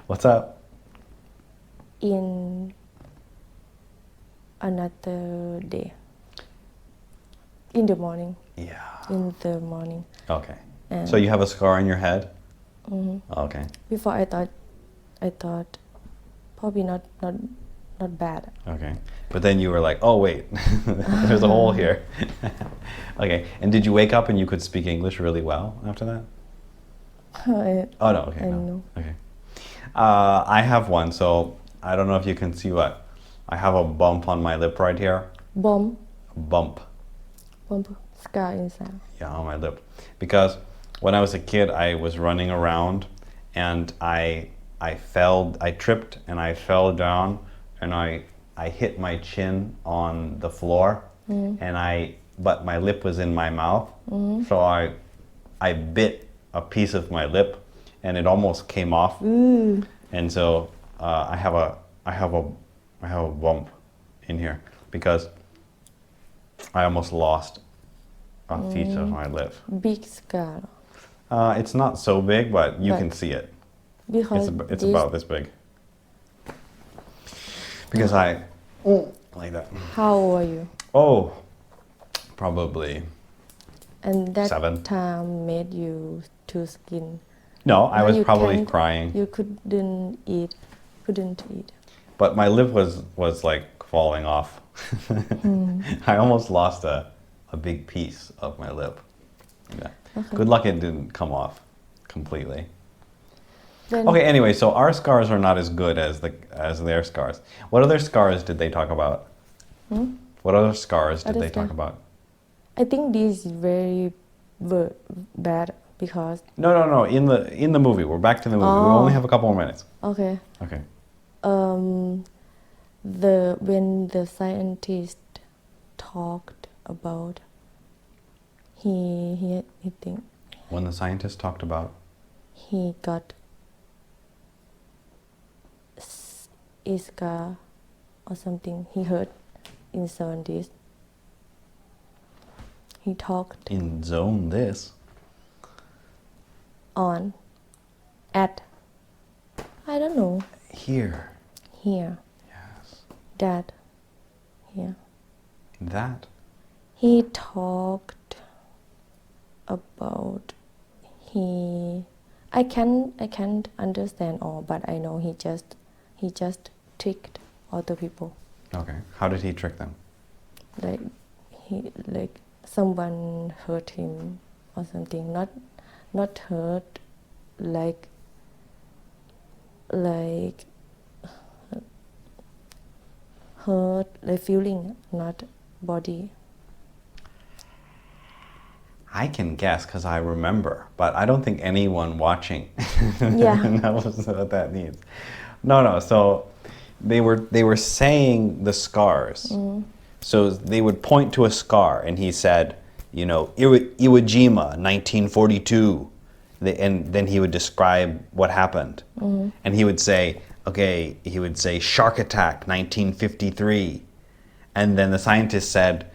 What's up? In another day. In the morning. Yeah. In the morning. Okay. And So you have a scar on your head? Okay. before I thought probably not bad. Okay. But then you were like, oh wait, there's a hole here. Okay. And did you wake up and you could speak English really well after that? Oh no, okay. I No. know. Okay. I have one, so I don't know if you can see what. I have a bump on my lip right here. Bump scar inside. Yeah, on my lip. Because when I was a kid, I was running around and I tripped and I fell down and I hit my chin on the floor but my lip was in my mouth. So I bit a piece of my lip and it almost came off. And so I have a bump in here because I almost lost a piece of my lip. Big scar. It's not so big, but you can see it. Because It's about this big. Because like that. How old are you? Oh, probably And that 7. time made you too skin. No, I Now was you probably can't- crying. You couldn't eat. But my lip was like falling off. I almost lost a big piece of my lip. Yeah. Okay. Good luck it didn't come off completely. Then Okay, anyway, so our scars are not as good as their scars. What other scars did they talk about? What other scars did Other they talk scar- about? I think this is very bad because No. In the movie, we're back to the movie. We only have a couple more minutes. okay. Okay. When the scientist talked about he think When the scientist talked about he got scar or something, he heard in 70s. He talked in zone this. on at I don't know Here. here Yes. that here That. he talked about I can't understand all, but I know he just tricked other people. Okay. How did he trick them? Like someone hurt him or something, not hurt like hurt like feeling, not body. I can guess because I remember, but I don't think anyone watching Yeah. knows what that means. No. So they were saying the scars. So they would point to a scar, and he said, Iwo Jima, 1942, and then he would describe what happened, and he would say, shark attack, 1953, and then the scientist said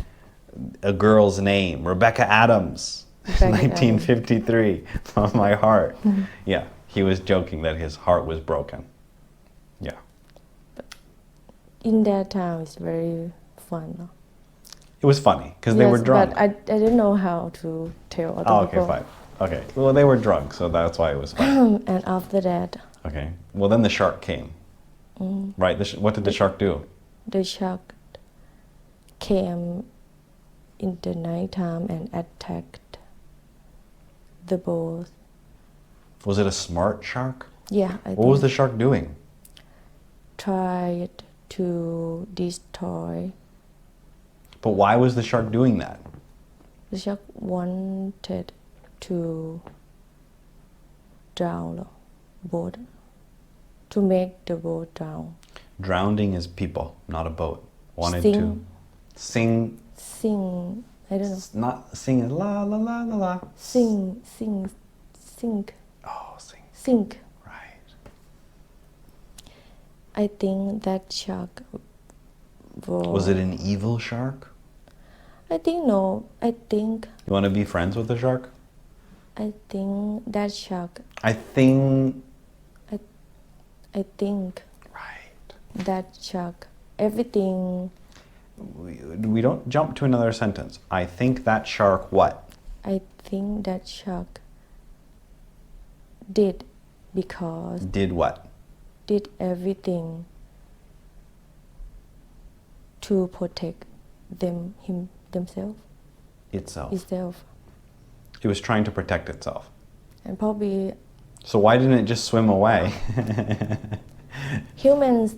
a girl's name, Rebecca Adams, Rebecca 1953, on my heart. Yeah, he was joking that his heart was broken. Yeah. In that time, it's very fun. No? It was funny because they were drunk. But I didn't know how to tell other Oh, okay, people. fine. Okay, well, they were drunk, so that's why it was fun. And after that, Okay, well, then the shark came. Right, what did the shark do? the shark came in the night time and attacked the boat. Was it a smart shark? Yeah, I What think was the shark doing? tried to destroy. But why was the shark doing that? The shark wanted to drown the boat, to make the boat drown. Drowning is people, not a boat. Wanted Sing. to sing, Sing, I don't know. not sing la la la la la. Sink. Oh, sing. Sink. Right. I think that shark Was it an evil shark? I think no. I think You want to be friends with the shark? that shark. I think. I think Right. that shark. Everything. We don't jump to another sentence. I think that shark what? I think that shark did because Did what? did everything to protect themselves Itself. itself, It was trying to protect itself. and probably So why didn't it just swim away? humans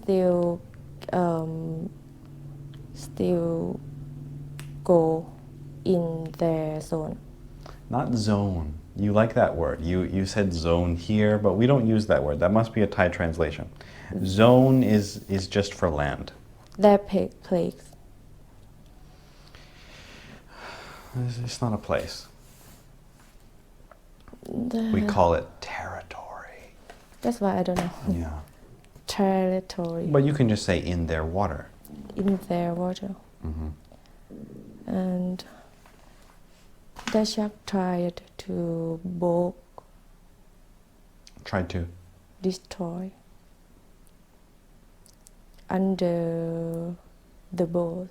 still go in their zone. Not zone. You like that word. You said zone here, but we don't use that word. That must be a Thai translation. Zone is just for land. Their place. It's not a place. The- We call it territory. That's why I don't know. Yeah. Territory But you can just say in their water. in their water. And the shark tried to Try to. destroy under the boat.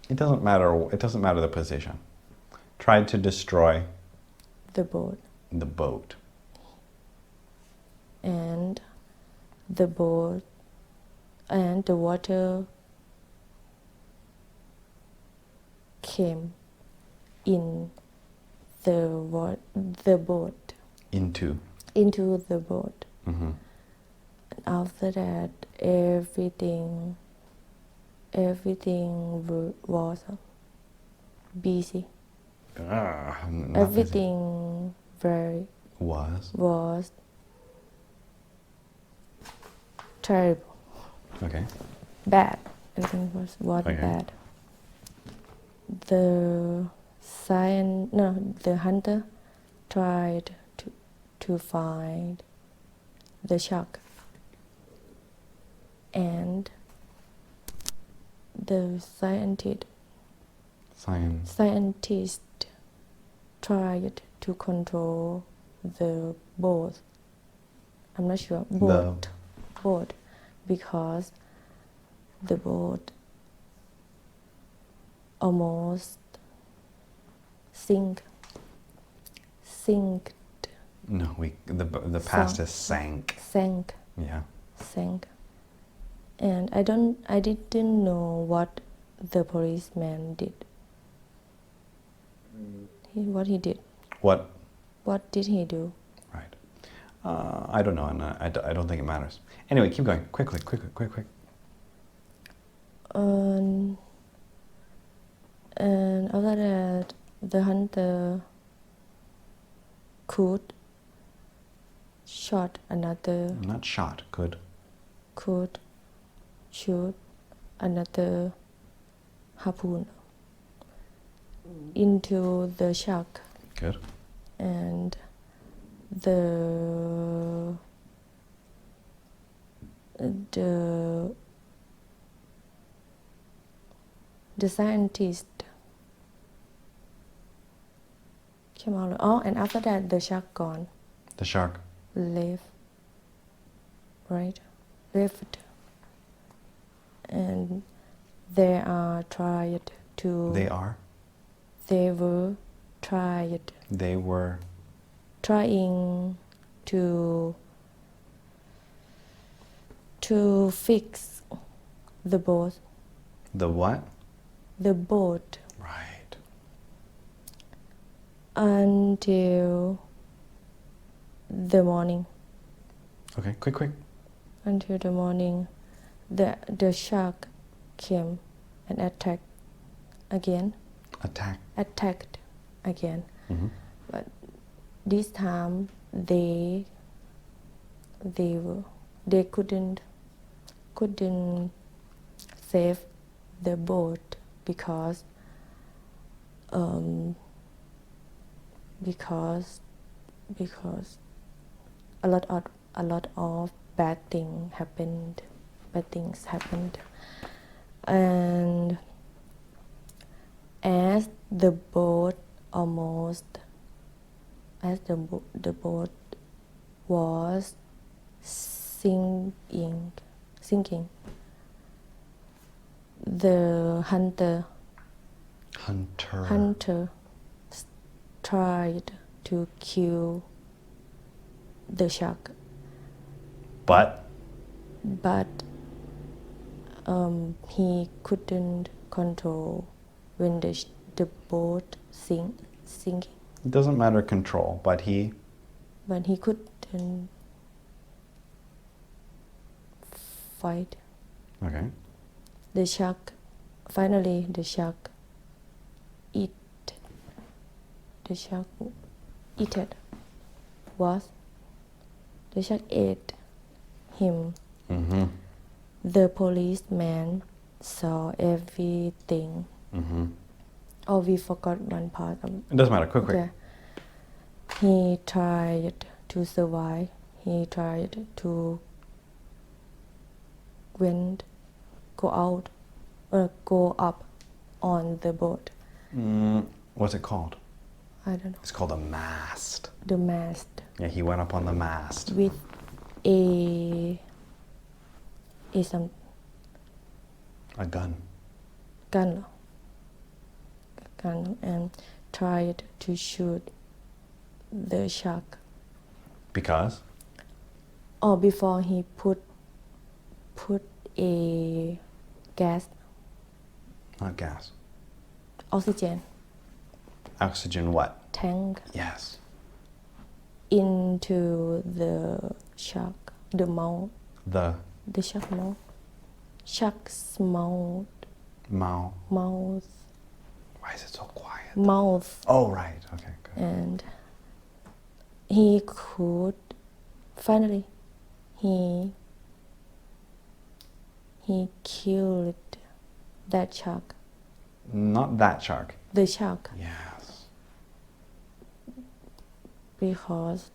It doesn't matter. It doesn't matter the position. Tried to destroy The boat. the boat. And the boat and the water came in the boat Into. into the boat. Mhm. After that, everything was busy. Not busy. Everything was terrible, Okay. bad. Everything was Okay. bad. The hunter tried to find the shark, and the scientist tried to control the boat. I'm not sure. Boat, because the boat almost sinked. No, the past Sunk. is sank. Sank. Yeah. And I didn't know what the policeman did. What he did. What did he do? Right. I don't know, and I don't think it matters. Anyway, keep going. Quick. And after that, the hunter could shot another. Not shot. Could shoot another harpoon into the shark, Good. and the scientist came out. Oh, and after that, the shark gone. The shark. Left. And they were tried to trying to fix the boat. The what? The boat. Right. until the morning. Okay, quick. Until the morning, the shark came and attacked again. Attacked again. Mm-hmm. But this time they couldn't save the boat because a lot of bad things happened, and as the boat was sinking, the hunter tried to kill the shark, But he couldn't control when the boat sinking. it doesn't matter control, but he couldn't fight. Okay. The shark ate him. Mm-hmm. The policeman saw everything. Mm-hmm. Oh, we forgot one part. It doesn't matter. Quick. Okay. He tried to survive. He tried to go up on the boat. What's it called? I don't know. It's called a mast. The mast Yeah, he went up on the mast. with a A gun. gun and tried to shoot the shark. Because? Or before he put a gas, Not gas. oxygen Oxygen what? tank Yes. into the shark, the mouth, The the shark mouth, shark's mouth, mouth. mouth, Why is it so quiet? mouth, Oh, right. Okay, good. and he could finally he killed that shark, Not that shark. the shark, Yes. because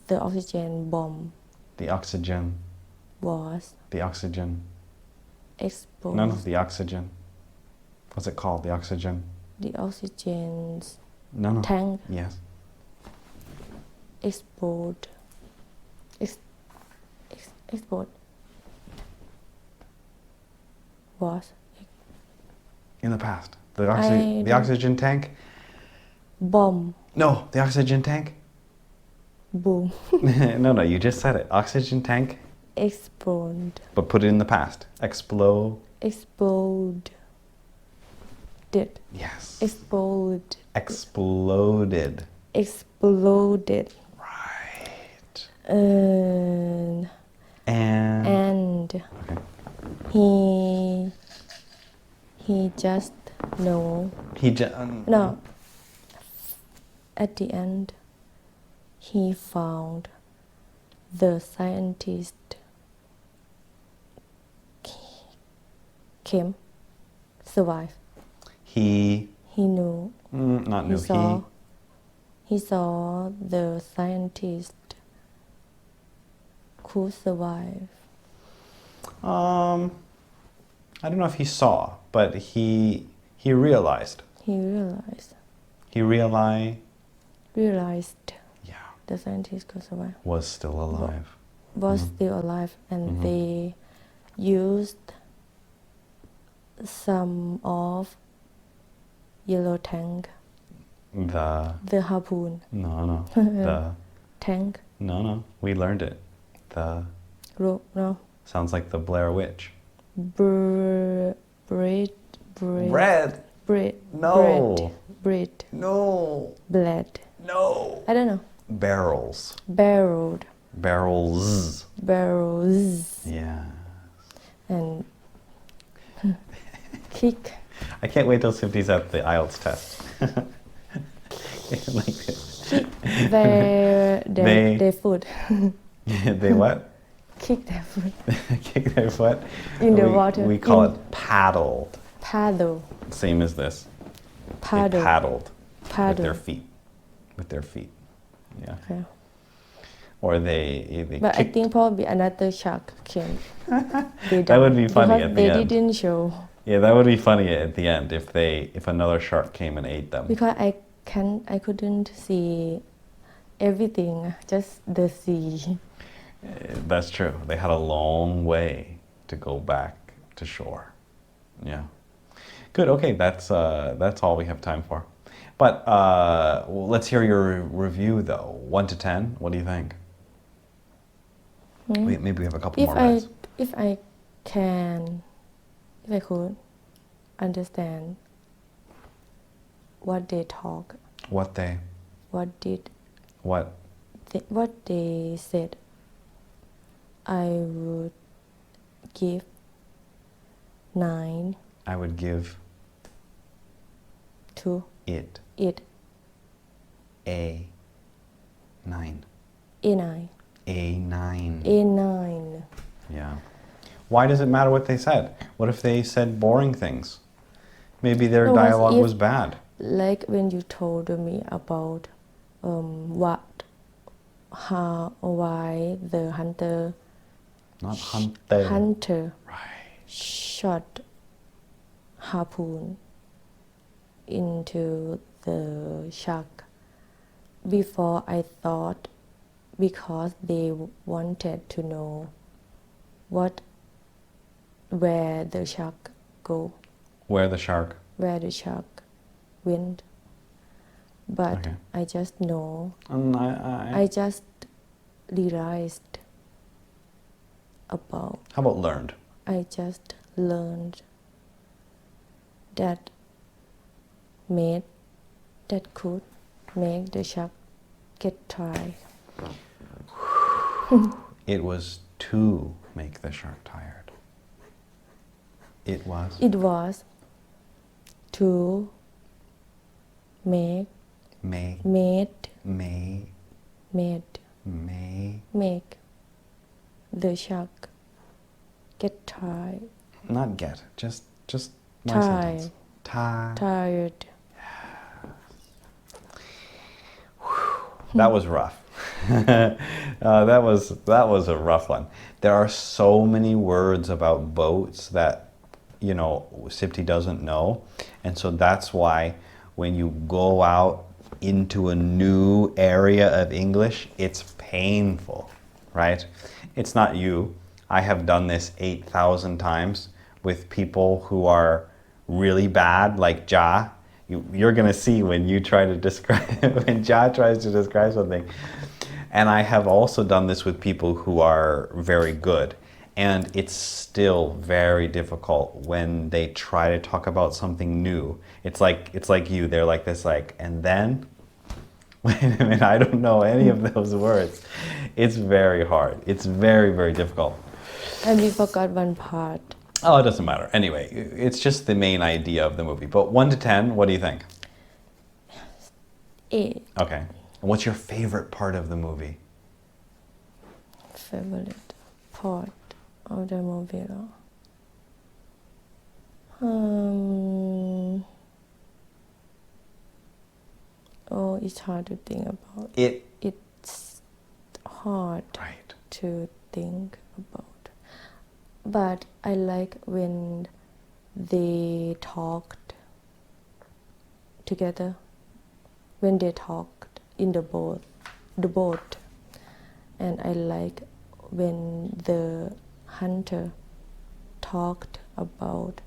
the oxygen bomb The oxygen. was The oxygen. exposed. No, the oxygen. What's it called? The oxygen. The oxygen's No. tank Yes. explode. Explode was In the past. The I don't- oxygen tank? bomb No, the oxygen tank? boom No, you just said it. Oxygen tank, explode but put it in the past. Explode. explode did Yes. explode Exploded. exploded Right. and Okay. he just know no at the end he found the scientist came survive. He Knew not he knew. saw the scientist could survive. I don't know if he saw, but he realized. He realized He realized yeah, the scientist could survive, was still alive. was still alive, and they used some of yellow tank, the harpoon No. The tank no. We learned it. The rope, no, sounds like the Blair Witch. bread, Red. No. bread, No. bread. No. I don't know. Barrels. Barreled, Barrels. barrels, Yeah. and kick. I can't wait till Sifty's at the IELTS test. Like Their foot. they what? Kick their foot. Kick their foot? In the water. We call it paddled. Paddle. Same as this. They Paddle. paddled. Paddle. With their feet. With their feet. Yeah. Okay. Or they But I kicked. think probably another shark came. That would be funny because at the they end. didn't show. Yeah, that would be funny at the end if another shark came and ate them. Because I couldn't see everything, just the sea. That's true. They had a long way to go back to shore. Yeah. Good. Okay, that's all we have time for. But well, let's hear your review though. 1 to 10. What do you think? Maybe we have a couple more minutes. If I could understand what they talk, What they what they said, I would give 9 I would give to it it. a 9. A9. A9. A9. Yeah. Why does it matter what they said? What if they said boring things? Maybe their No, dialogue if- was bad. Like when you told me about why the Not hunter. hunter Right. shot harpoon into the shark. Before I thought because they wanted to know where the shark go, Where the shark? where the shark went. But Okay. I just know, And I just realized about, how about learned? I just learned that could make the shark get tired. It was to make the shark tired. It was. It was to make Make. made May. made May. make the shark get tired. Not get. Just one Tired. sentence. Tired. Tired. That was rough. That was a rough one. There are so many words about boats that, Sipti doesn't know. And so that's why when you go out into a new area of English, it's painful, right? It's not you. I have done this 8,000 times with people who are really bad, like Ja. You're going to see when you try to describe, when Ja tries to describe something. And I have also done this with people who are very good. And it's still very difficult when they try to talk about something new. It's like you, they're like this, and then, wait a minute, I don't know any of those words. It's very hard. It's very, very difficult. And we forgot one part. Oh, it doesn't matter. Anyway, it's just the main idea of the movie. But 1 to 10, what do you think? 8. Okay. And what's your favorite part of the movie? Favorite part of the movie. It's hard to think about. It's hard Right. to think about. But I like when they talked together, when they talked in the boat. And I like when the hunter talked about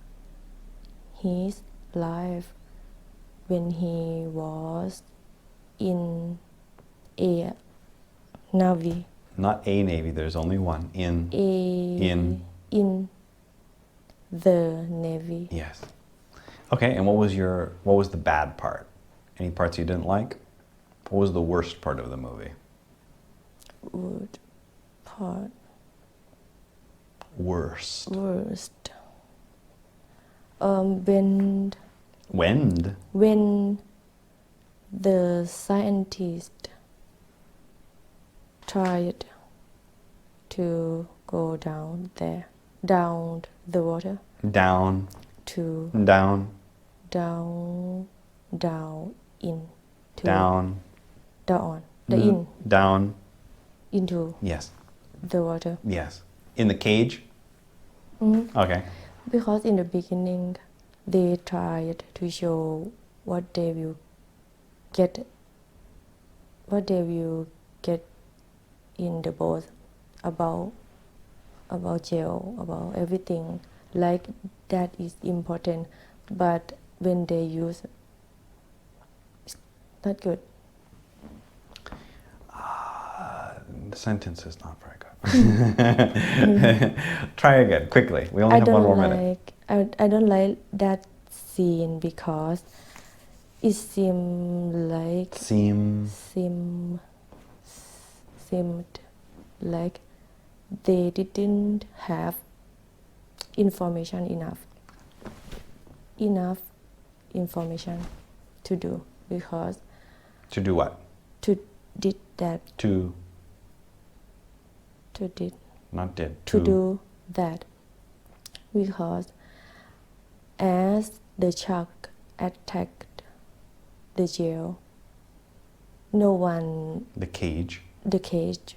his life when he was in a navy. Not a navy, there's only one. In the In the navy. Yes. Okay, and what was the bad part? Any parts you didn't like? What was the worst part of the movie? Wood part Worst. When the scientist tried to go down the water Down to down in to down down the in down into yes the water yes in the cage. Okay. because in the beginning they tried to show what they will get in the boat about jail, about everything, like that is important, but when they use it's not good. The sentence is not very good. Try again quickly. We only have one more minute. I don't like that scene because it seemed like they didn't have information enough information to do, because To do what? to did that To to did not did. to do that, because as the shark attacked the jail, no one The cage. the cage,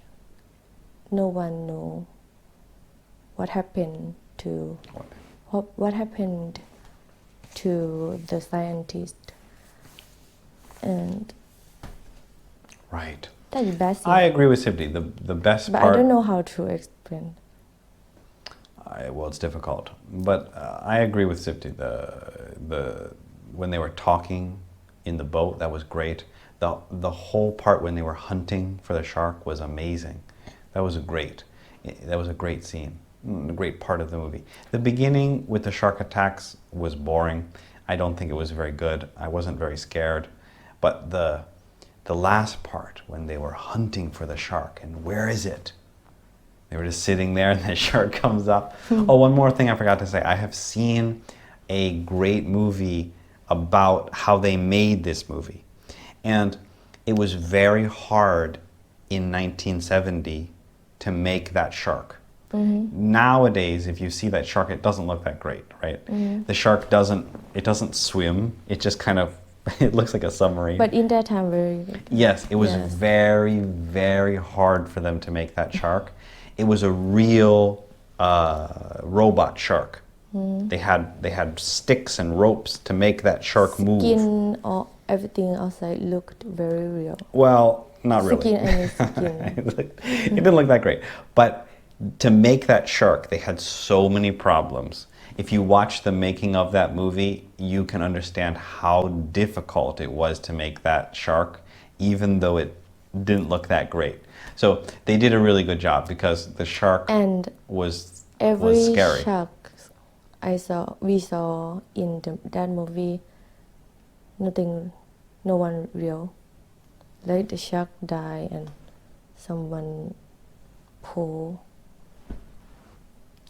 no one knew what happened to what happened to the scientist, and Right. that is bad scene. I agree with Sibdi. The best but part. I don't know how to explain. Well, it's difficult, but I agree with Sibdi. The when they were talking in the boat, that was great. The whole part when they were hunting for the shark was amazing. That was a great scene, a great part of the movie. The beginning with the shark attacks was boring. I don't think it was very good. I wasn't very scared, but the last part when they were hunting for the shark and where is it? They were just sitting there and the shark comes up. Oh, one more thing I forgot to say. I have seen a great movie about how they made this movie. And it was very hard in 1970 to make that shark. Nowadays, if you see that shark, it doesn't look that great, right? The shark doesn't swim. It just kind of, it looks like a submarine. But in that time, very Yes, it was Yes. very, very hard for them to make that shark. It was a real robot shark. They had sticks and ropes to make that shark move. skin or everything outside looked very real. Well, not really. Skin, I mean skin. It didn't look that great. But to make that shark, they had so many problems. If you watch the making of that movie, you can understand how difficult it was to make that shark, even though it didn't look that great. So they did a really good job because the shark And was every scary. shark we saw in that movie, no one real. Like the shark die and someone pull.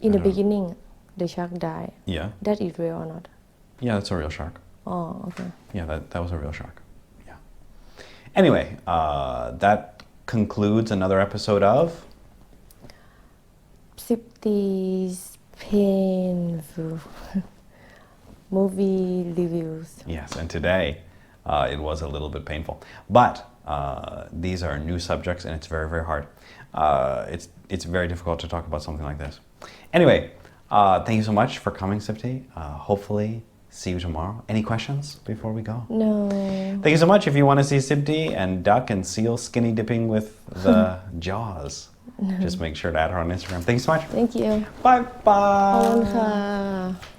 In the beginning, the shark die. Yeah. That is real or not? Yeah, that's a real shark. Oh, okay. Yeah, that was a real shark. Yeah. Anyway, that concludes another episode of 50's painful movie reviews. Yes, and today it was a little bit painful. But these are new subjects and it's very, very hard. It's very difficult to talk about something like this. Anyway, thank you so much for coming, Sipti. Hopefully, see you tomorrow. Any questions before we go? No. Thank you so much. If you want to see Sipti and duck and seal skinny dipping with the jaws, just make sure to add her on Instagram. Thank you so much. Thank you. Bye ขอบคุณ bye. ค่ะ